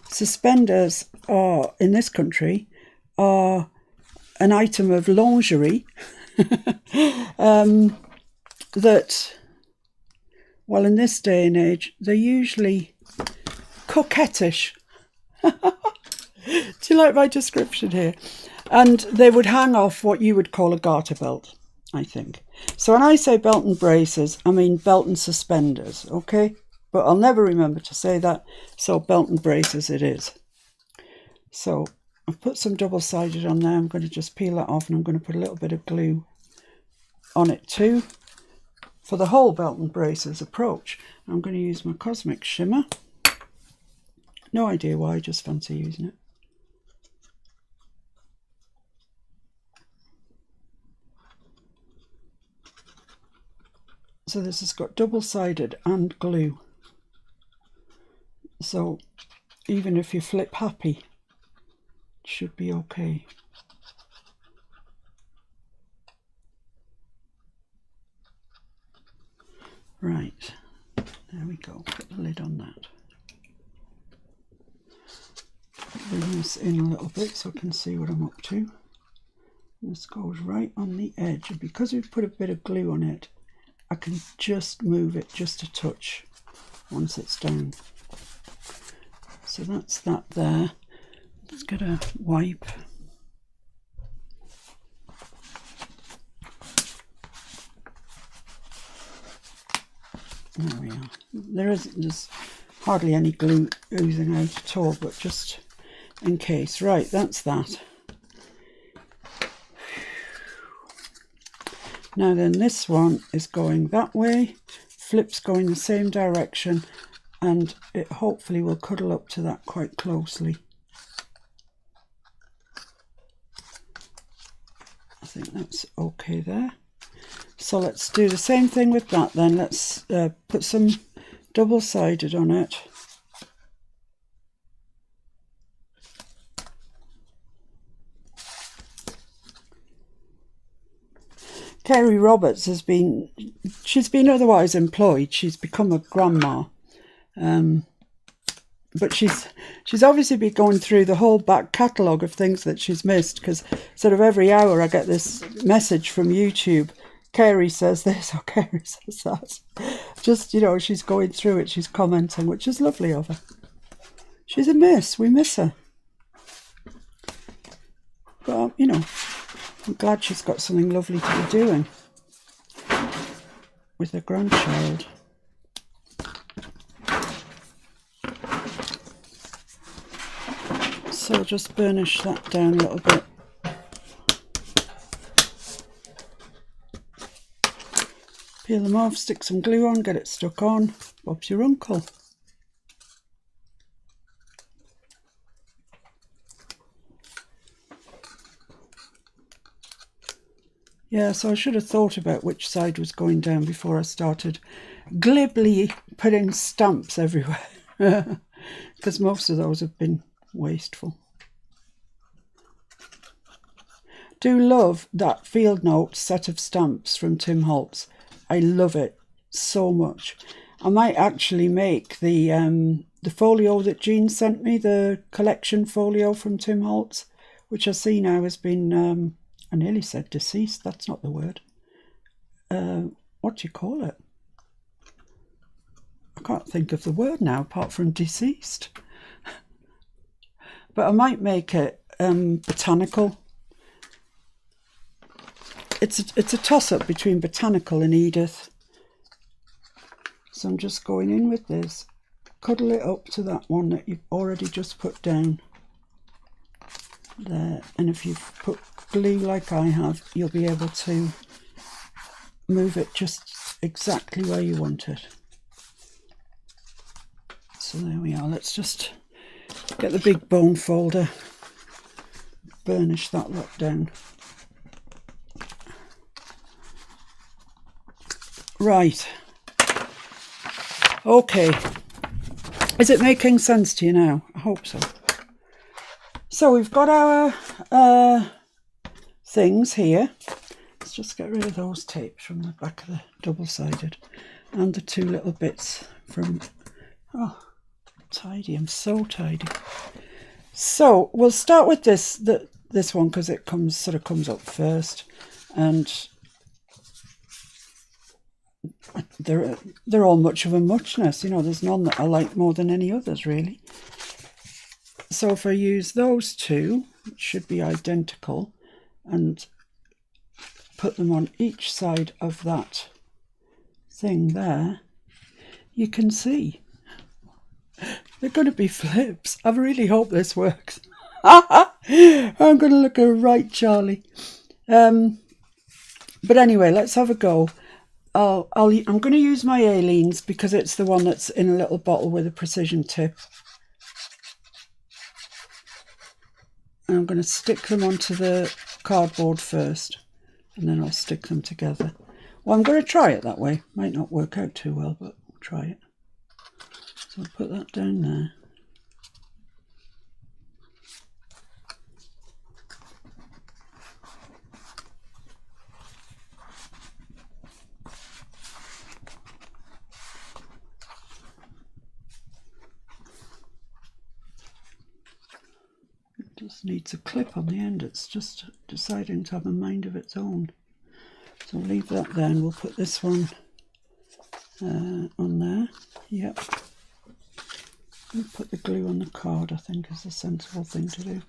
Suspenders are, in this country, are an item of lingerie that, well, in this day and age, they're usually coquettish. Do you like my description here? And they would hang off what you would call a garter belt, I think. So when I say belt and braces, I mean belt and suspenders, okay? But I'll never remember to say that, so belt and braces it is. So I've put some double-sided on there. I'm going to just peel that off and I'm going to put a little bit of glue on it too for the whole belt and braces approach. I'm going to use my Cosmic Shimmer. No idea why, just fancy using it. So this has got double-sided and glue. So even if you flip happy, it should be okay. Right, there we go. Put the lid on that. Bring this in a little bit so I can see what I'm up to. This goes right on the edge, and because we've put a bit of glue on it, I can just move it just a touch once it's down. So that's that there. Let's get a wipe. There we are. There's hardly any glue oozing out at all, but just in case. Right, that's that. Now then, this one is going that way, flip's going the same direction, and it hopefully will cuddle up to that quite closely. I think that's okay there. So let's do the same thing with that then. Let's put some double-sided on it. Kerry Roberts she's been otherwise employed. She's become a grandma. But she's obviously been going through the whole back catalogue of things that she's missed, because sort of every hour I get this message from YouTube. Kerry says this or Kerry says that. Just, you know, she's going through it, she's commenting, which is lovely of her. She's a miss, we miss her. But, you know, I'm glad she's got something lovely to be doing with her grandchild. So I'll just burnish that down a little bit. Peel them off, stick some glue on, get it stuck on. Bob's your uncle. Yeah, so I should have thought about which side was going down before I started glibly putting stamps everywhere, because most of those have been wasteful. Do love that field note set of stamps from Tim Holtz. I love it so much. I might actually make the folio that Jean sent me, the collection folio from Tim Holtz, which I see now has been, I nearly said deceased, that's not the word. What do you call it? I can't think of the word now apart from deceased. But I might make it botanical. It's a toss-up between botanical and Edith. So I'm just going in with this, cuddle it up to that one that you've already just put down there. And if you've put glue like I have, you'll be able to move it just exactly where you want it. So there we are. Let's just get the big bone folder, burnish that lot down. Right. Okay. Is it making sense to you now? I hope so. So we've got our things here. Let's just get rid of those tapes from the back of the double-sided and the two little bits from... Oh, tidy. I'm so tidy. So we'll start with this one because it sort of comes up first, and they're all much of a muchness. You know, there's none that I like more than any others, really. So if I use those two, which should be identical, and put them on each side of that thing there, you can see they're going to be flips. I really hope this works. I'm going to look a right Charlie. But anyway, let's have a go. I'm going to use my Aleene's because it's the one that's in a little bottle with a precision tip. And I'm going to stick them onto the cardboard first, and then I'll stick them together. Well, I'm going to try it that way. Might not work out too well, but we'll try it. So I'll put that down there. Just needs a clip on the end. It's just deciding to have a mind of its own. So we'll leave that there, and we'll put this one on there. Yep. And put the glue on the card, I think, is the sensible thing to do.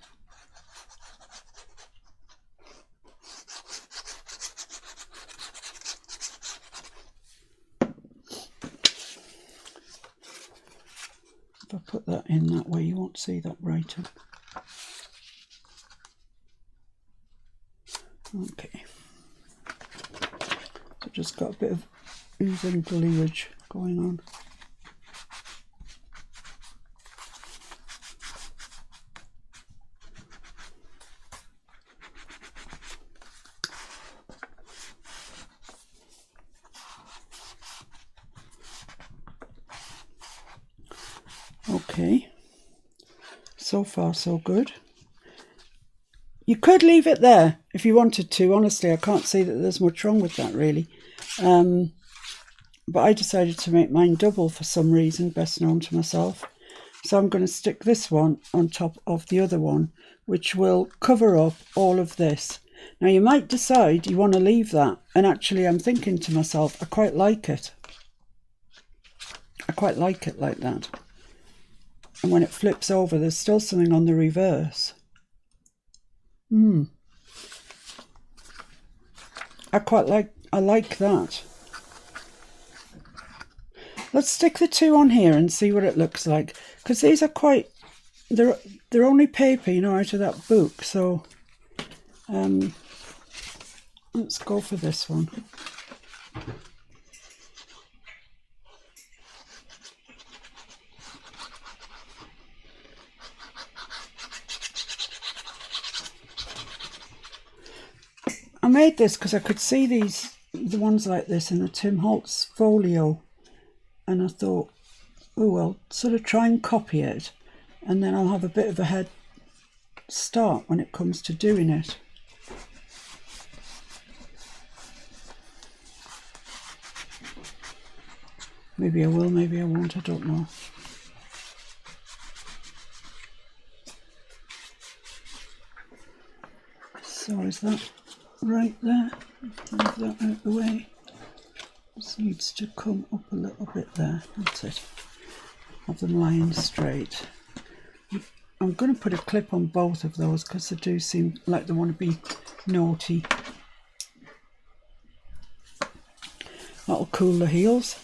If I put that in that way, you won't see that writing. Okay, so just got a bit of oozing gluage going on. Okay, so far so good. You could leave it there if you wanted to. Honestly, I can't see that there's much wrong with that, really. But I decided to make mine double for some reason, best known to myself. So I'm going to stick this one on top of the other one, which will cover up all of this. Now, you might decide you want to leave that. And actually, I'm thinking to myself, I quite like it. I quite like it like that. And when it flips over, there's still something on the reverse. I like that. Let's stick the two on here and see what it looks like, because these are quite, they're only paper, you know, out of that book. So let's go for this one. made this because I could see the ones like this in the Tim Holtz folio, and I thought, oh, I'll sort of try and copy it, and then I'll have a bit of a head start when it comes to doing it. Maybe I will, maybe I won't, I don't know. So is that right there? Move that out of the way. This needs to come up a little bit there. That's it. Have them lying straight. I'm going to put a clip on both of those because they do seem like they want to be naughty. That'll cool the heels.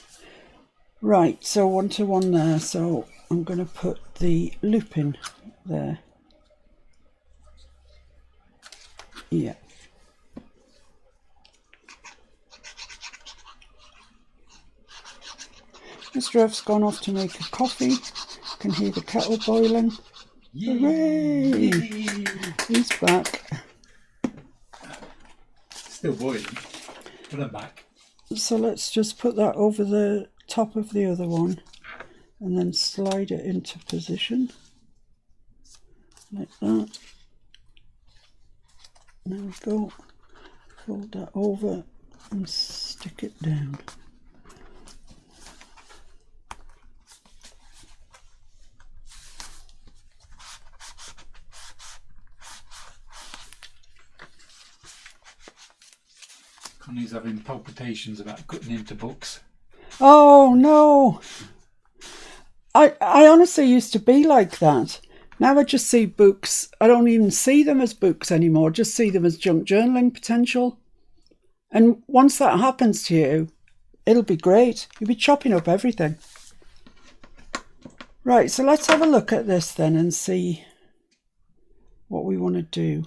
Right, so 1 to 1 there. So I'm going to put the loop in there. Yeah. Mr. F's gone off to make a coffee. Can hear the kettle boiling. Yay! Hooray! He's back. Still boiling, but I'm back. So let's just put that over the top of the other one and then slide it into position like that. There we go. Fold that over and stick it down. Connie's having palpitations about cutting into books. Oh no! I honestly used to be like that. Now I just see books, I don't even see them as books anymore, just see them as junk journaling potential. And once that happens to you, it'll be great. You'll be chopping up everything. Right, so let's have a look at this then and see what we want to do.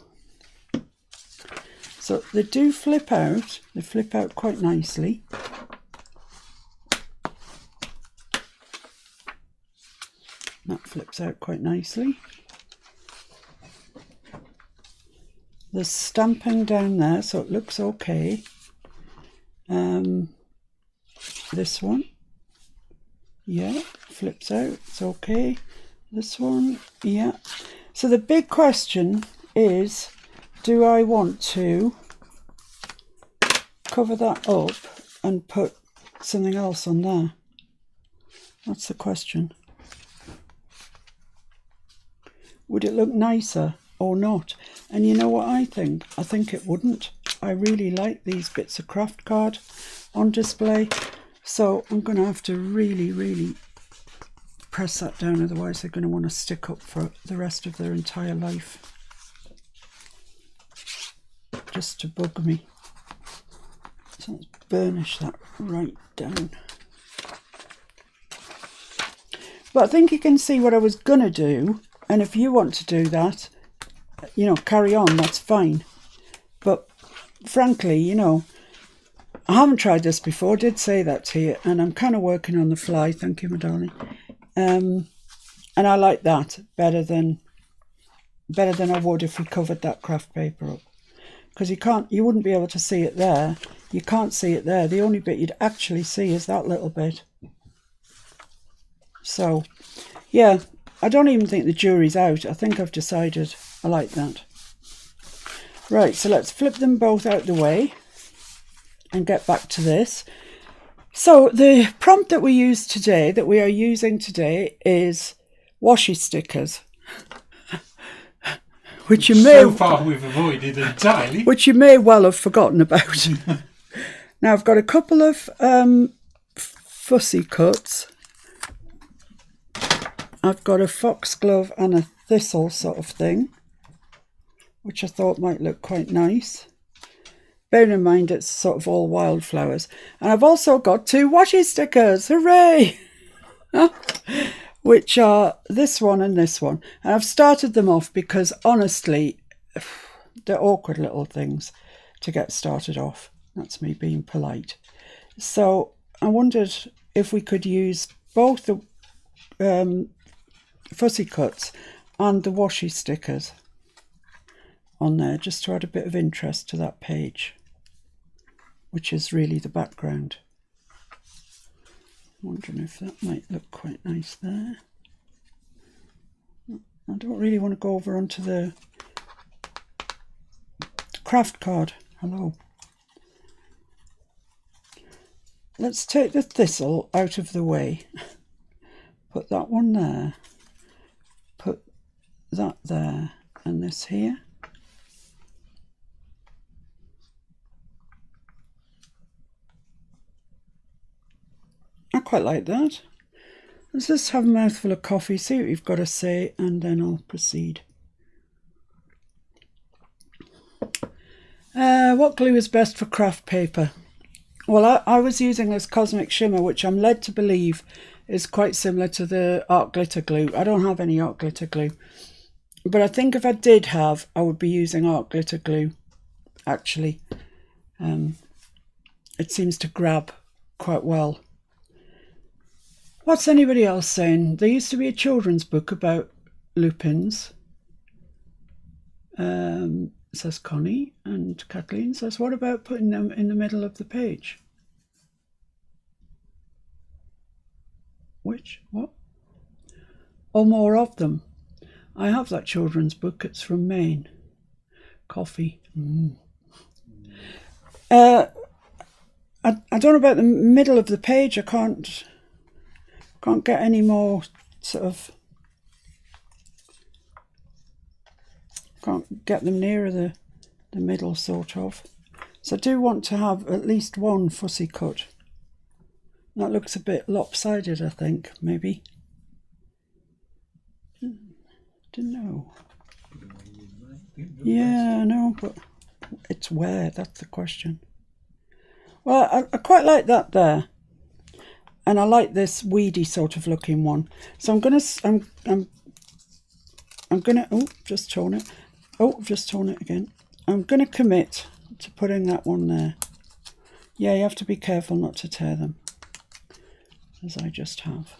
So they do flip out. They flip out quite nicely. That flips out quite nicely. There's stamping down there, so it looks okay. This one, yeah, flips out, it's okay. This one, yeah. So the big question is, do I want to cover that up and put something else on there? That's the question. Would it look nicer or not? And you know what I think? I think it wouldn't. I really like these bits of craft card on display. So I'm going to have to really press that down, otherwise they're going to want to stick up for the rest of their entire life. Just to bug me. So let's burnish that right down. But I think you can see what I was going to do. And if you want to do that, you know, carry on, that's fine. But frankly, you know, I haven't tried this before, did say that to you, and I'm kind of working on the fly, thank you, my darling. And I like that better than I would if we covered that craft paper up. Because you wouldn't be able to see it there. You can't see it there. The only bit you'd actually see is that little bit. So, yeah, I don't even think the jury's out. I think I've decided I like that. Right, so let's flip them both out the way and get back to this. So the prompt that we are using today is washi stickers. Which you may, so far we've avoided entirely. Which you may well have forgotten about. Now I've got a couple of fussy cuts. I've got a foxglove and a thistle sort of thing, which I thought might look quite nice. Bearing in mind it's sort of all wildflowers. And I've also got 2 washi stickers, hooray! Which are this one and this one. And I've started them off because honestly, they're awkward little things to get started off. That's me being polite. So I wondered if we could use both the fussy cuts and the washi stickers on there, just to add a bit of interest to that page. which is really the background. I'm wondering if that might look quite nice there. I don't really want to go over onto the craft card. Hello. Let's take the thistle out of the way. Put that one there. Put that there. And this here. I quite like that. Let's just have a mouthful of coffee, see what you've got to say, and then I'll proceed. What glue is best for craft paper? Well, I was using this Cosmic Shimmer, which I'm led to believe is quite similar to the art glitter glue. I don't have any art glitter glue, but I think if I did have, I would be using art glitter glue, actually. It seems to grab quite well. What's anybody else saying? There used to be a children's book about lupins. Says Connie, and Kathleen says, what about putting them in the middle of the page? Which? What? Or more of them. I have that children's book. It's from Maine. Coffee. I don't know about the middle of the page. I can't get any more sort of... Can't get them nearer the middle, sort of. So I do want to have at least one fussy cut. That looks a bit lopsided, I think, maybe. Don't know. Yeah, I know, but it's where, that's the question. Well, I quite like that there. And I like this weedy sort of looking one. So I'm gonna oh, just torn it. Oh, I've just torn it again. I'm going to commit to putting that one there. Yeah, you have to be careful not to tear them, as I just have.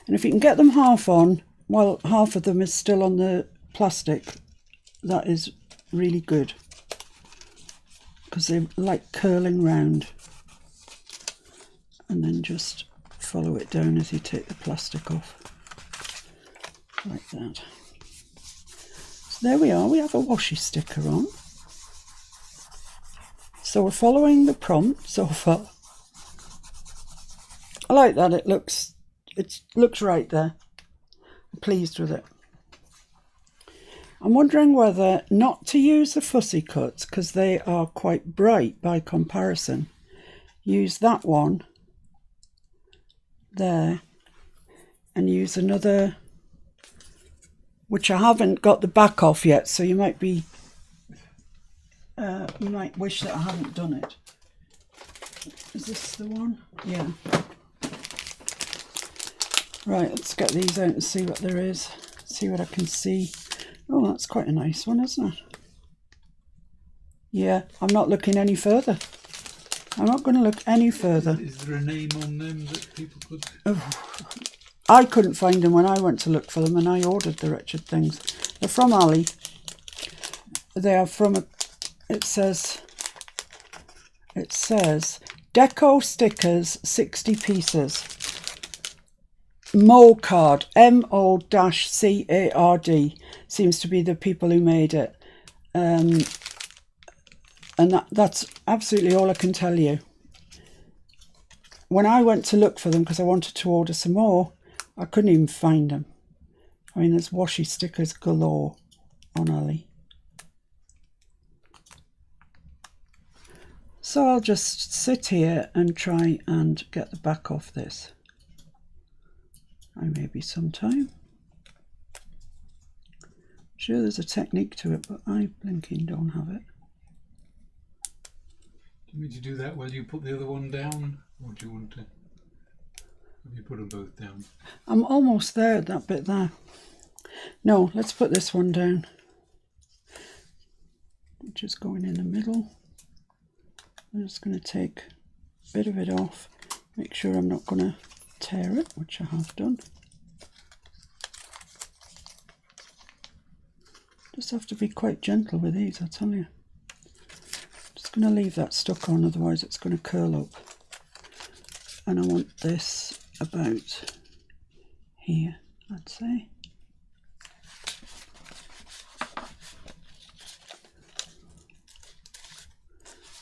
And if you can get them half on, while half of them is still on the plastic, that is really good, because they like curling round. And then just follow it down as you take the plastic off. Like that. So there we are, we have a washi sticker on. So we're following the prompt so far. I like that, it looks right there. I'm pleased with it. I'm wondering whether not to use the fussy cuts, because they are quite bright by comparison. Use that one there and use another, which I haven't got the back off yet, so you might be, you might wish that I hadn't done it. Is this the one? Yeah. Right, let's get these out and see what there is. See what I can see. Oh, that's quite a nice one, isn't it? Yeah, I'm not looking any further. I'm not going to look any further. Is there a name on them that people could... Oh, I couldn't find them when I went to look for them, and I ordered the wretched things. They're from Ali. They are from it says Deco Stickers, 60 pieces. Mo-Card, M-O-C-A-R-D, seems to be the people who made it. And that's absolutely all I can tell you. When I went to look for them, because I wanted to order some more, I couldn't even find them. I mean, there's washi stickers galore on Ali. So I'll just sit here and try and get the back off this. I may be some time. Sure, there's a technique to it, but I blinking don't have it. Do you mean to do that while you put the other one down, or do you want to? Have you put them both down? I'm almost there, that bit there. No, let's put this one down. Just going in the middle. I'm just going to take a bit of it off. Make sure I'm not going to tear it, which I have done. Just have to be quite gentle with these, I tell you. Just going to leave that stuck on, otherwise it's going to curl up. And I want this about here, I'd say.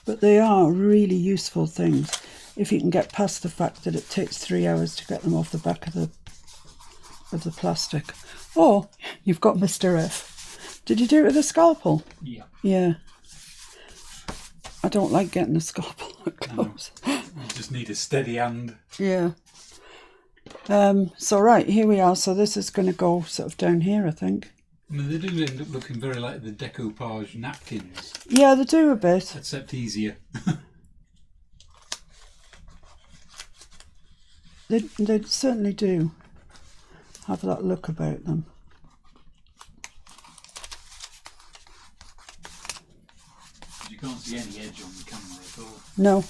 But they are really useful things if you can get past the fact that it takes 3 hours to get them off the back of the plastic. Or you've got Mr. F. Did you do it with a scalpel? Yeah. Yeah. I don't like getting a scalpel up close. No. You just need a steady hand. Yeah. So right, here we are. So this is going to go sort of down here, I think. I mean, they do end up looking very like the decoupage napkins. Yeah, they do a bit. Except easier. They certainly do have that look about them. You can't see any edge on the camera at all. No.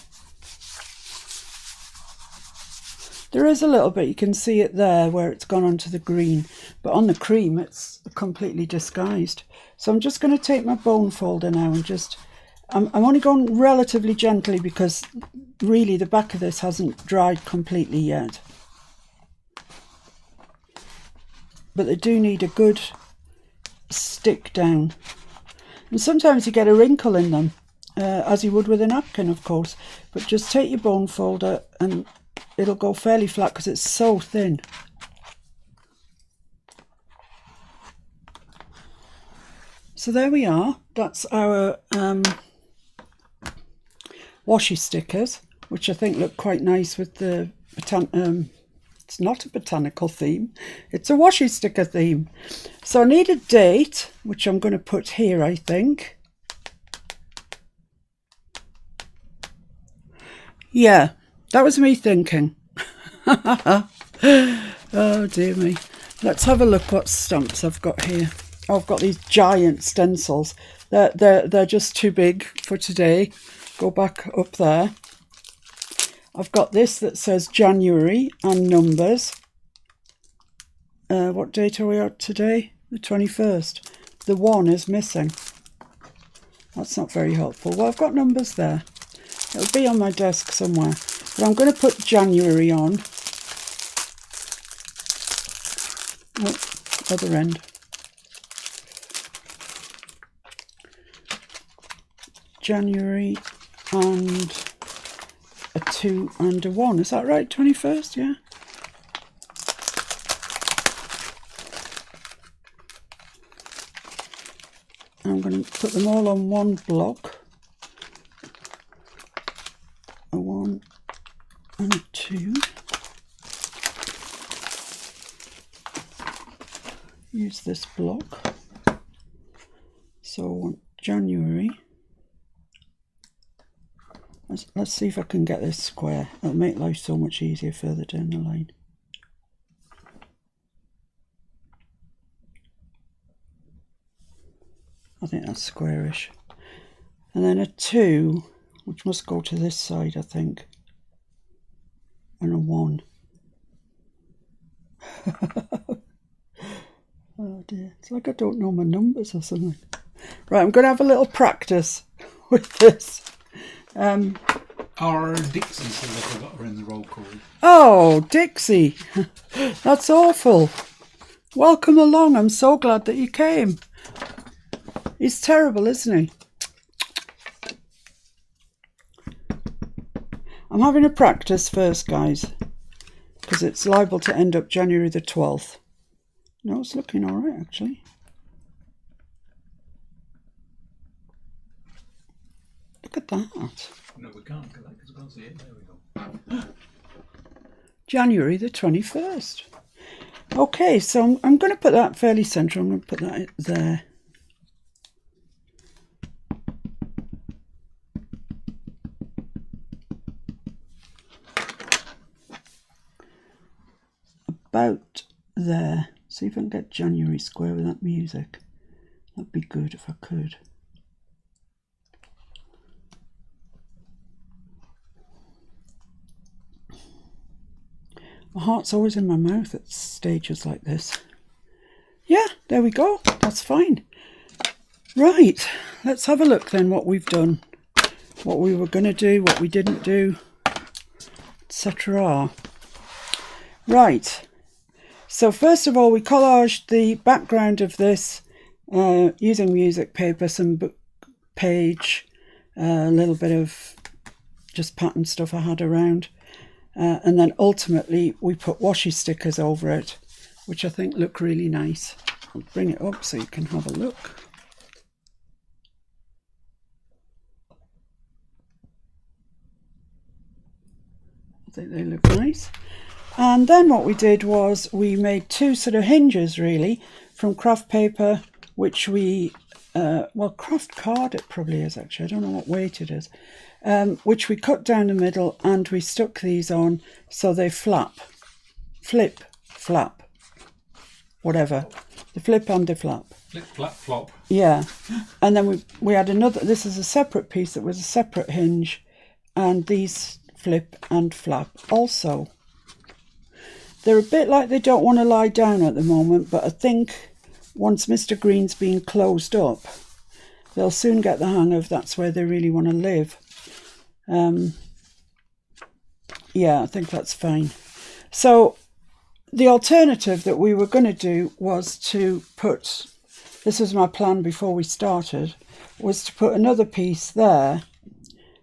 There is a little bit, you can see it there where it's gone onto the green, but on the cream it's completely disguised. So I'm just going to take my bone folder now and just, I'm only going relatively gently because really the back of this hasn't dried completely yet. But they do need a good stick down. And sometimes you get a wrinkle in them, as you would with a napkin, of course. But just take your bone folder and it'll go fairly flat because it's so thin. So there we are. That's our washi stickers, which I think look quite nice with the it's not a botanical theme, it's a washi sticker theme. So I need a date, which I'm going to put here, I think. Yeah, that was me thinking. Oh dear me. Let's have a look what stamps I've got here. Oh, I've got these giant stencils. They're just too big for today. Go back up there. I've got this that says January and numbers. What date are we at today? The 21st. The 1 is missing. That's not very helpful. Well, I've got numbers there. It'll be on my desk somewhere. But I'm going to put January on. Oh, other end. January and a 2 and a 1. Is that right? 21st, yeah. I'm going to put them all on one block. A 1 and a 2. Use this block. So I want January. Let's see if I can get this square. It'll make life so much easier further down the line. I think that's squarish. And then a 2, which must go to this side, I think. And a 1. Oh dear, it's like I don't know my numbers or something. Right, I'm going to have a little practice with this. Our Dixie says I forgot her in the roll call. Oh, Dixie, that's awful. Welcome along. I'm so glad that you came. He's terrible, isn't he? I'm having a practice first, guys, because it's liable to end up January the 12th. No, it's looking all right, actually. Look at that. No, we can't because we can't see it. There we go. January the 21st. Okay, so I'm going to put that fairly central. I'm going to put that there. About there. See if I can get January square with that music. That'd be good if I could. My heart's always in my mouth at stages like this. Yeah, there we go. That's fine. Right, let's have a look then what we've done. What we were going to do, what we didn't do, etc. Right, so first of all we collaged the background of this using music paper, some book page, a little bit of just pattern stuff I had around, and then ultimately we put washi stickers over it, which I think look really nice. I'll bring it up so you can have a look. I think they look nice. And then what we did was we made two sort of hinges really from craft paper, which we, well, craft card it probably is actually, I don't know what weight it is, which we cut down the middle and we stuck these on so they flap, whatever, the flip and the flap. Flip, flap, flop. Yeah, and then we had another, this is a separate piece that was a separate hinge, and these flip and flap also. They're a bit like they don't want to lie down at the moment, but I think once Mr. Green's been closed up, they'll soon get the hang of that's where they really want to live. Yeah, I think that's fine. So the alternative that we were going to do was to put, this was my plan before we started, was to put another piece there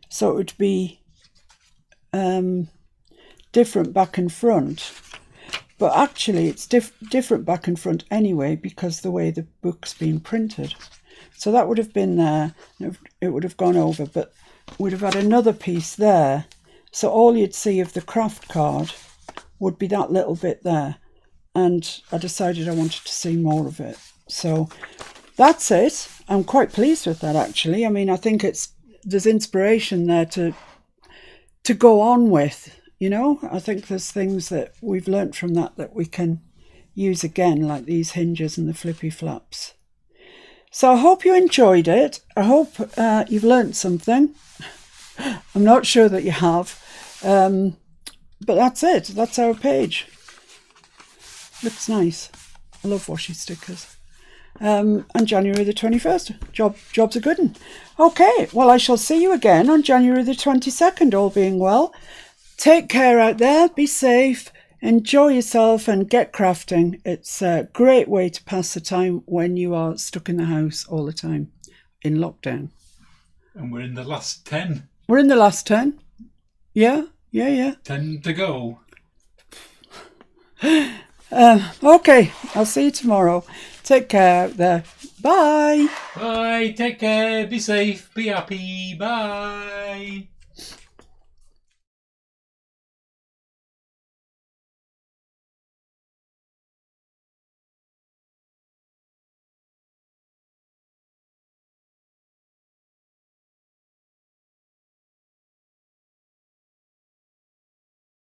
so it would be different back and front. But actually it's different back and front anyway because the way the book's been printed. So that would have been there, it would have gone over, but we'd have had another piece there. So all you'd see of the craft card would be that little bit there. And I decided I wanted to see more of it. So that's it. I'm quite pleased with that actually. I mean, I think there's inspiration there to go on with. You know, I think there's things that we've learnt from that we can use again, like these hinges and the flippy flaps. So I hope you enjoyed it. I hope you've learnt something. I'm not sure that you have. But that's it. That's our page. Looks nice. I love washi stickers. And January the 21st. Job's a good one. Okay, well, I shall see you again on January the 22nd, all being well. Take care out there, be safe, enjoy yourself and get crafting. It's a great way to pass the time when you are stuck in the house all the time in lockdown. And we're in the last 10. We're in the last 10. Yeah. 10 to go. Okay, I'll see you tomorrow. Take care out there. Bye. Bye, take care, be safe, be happy, bye.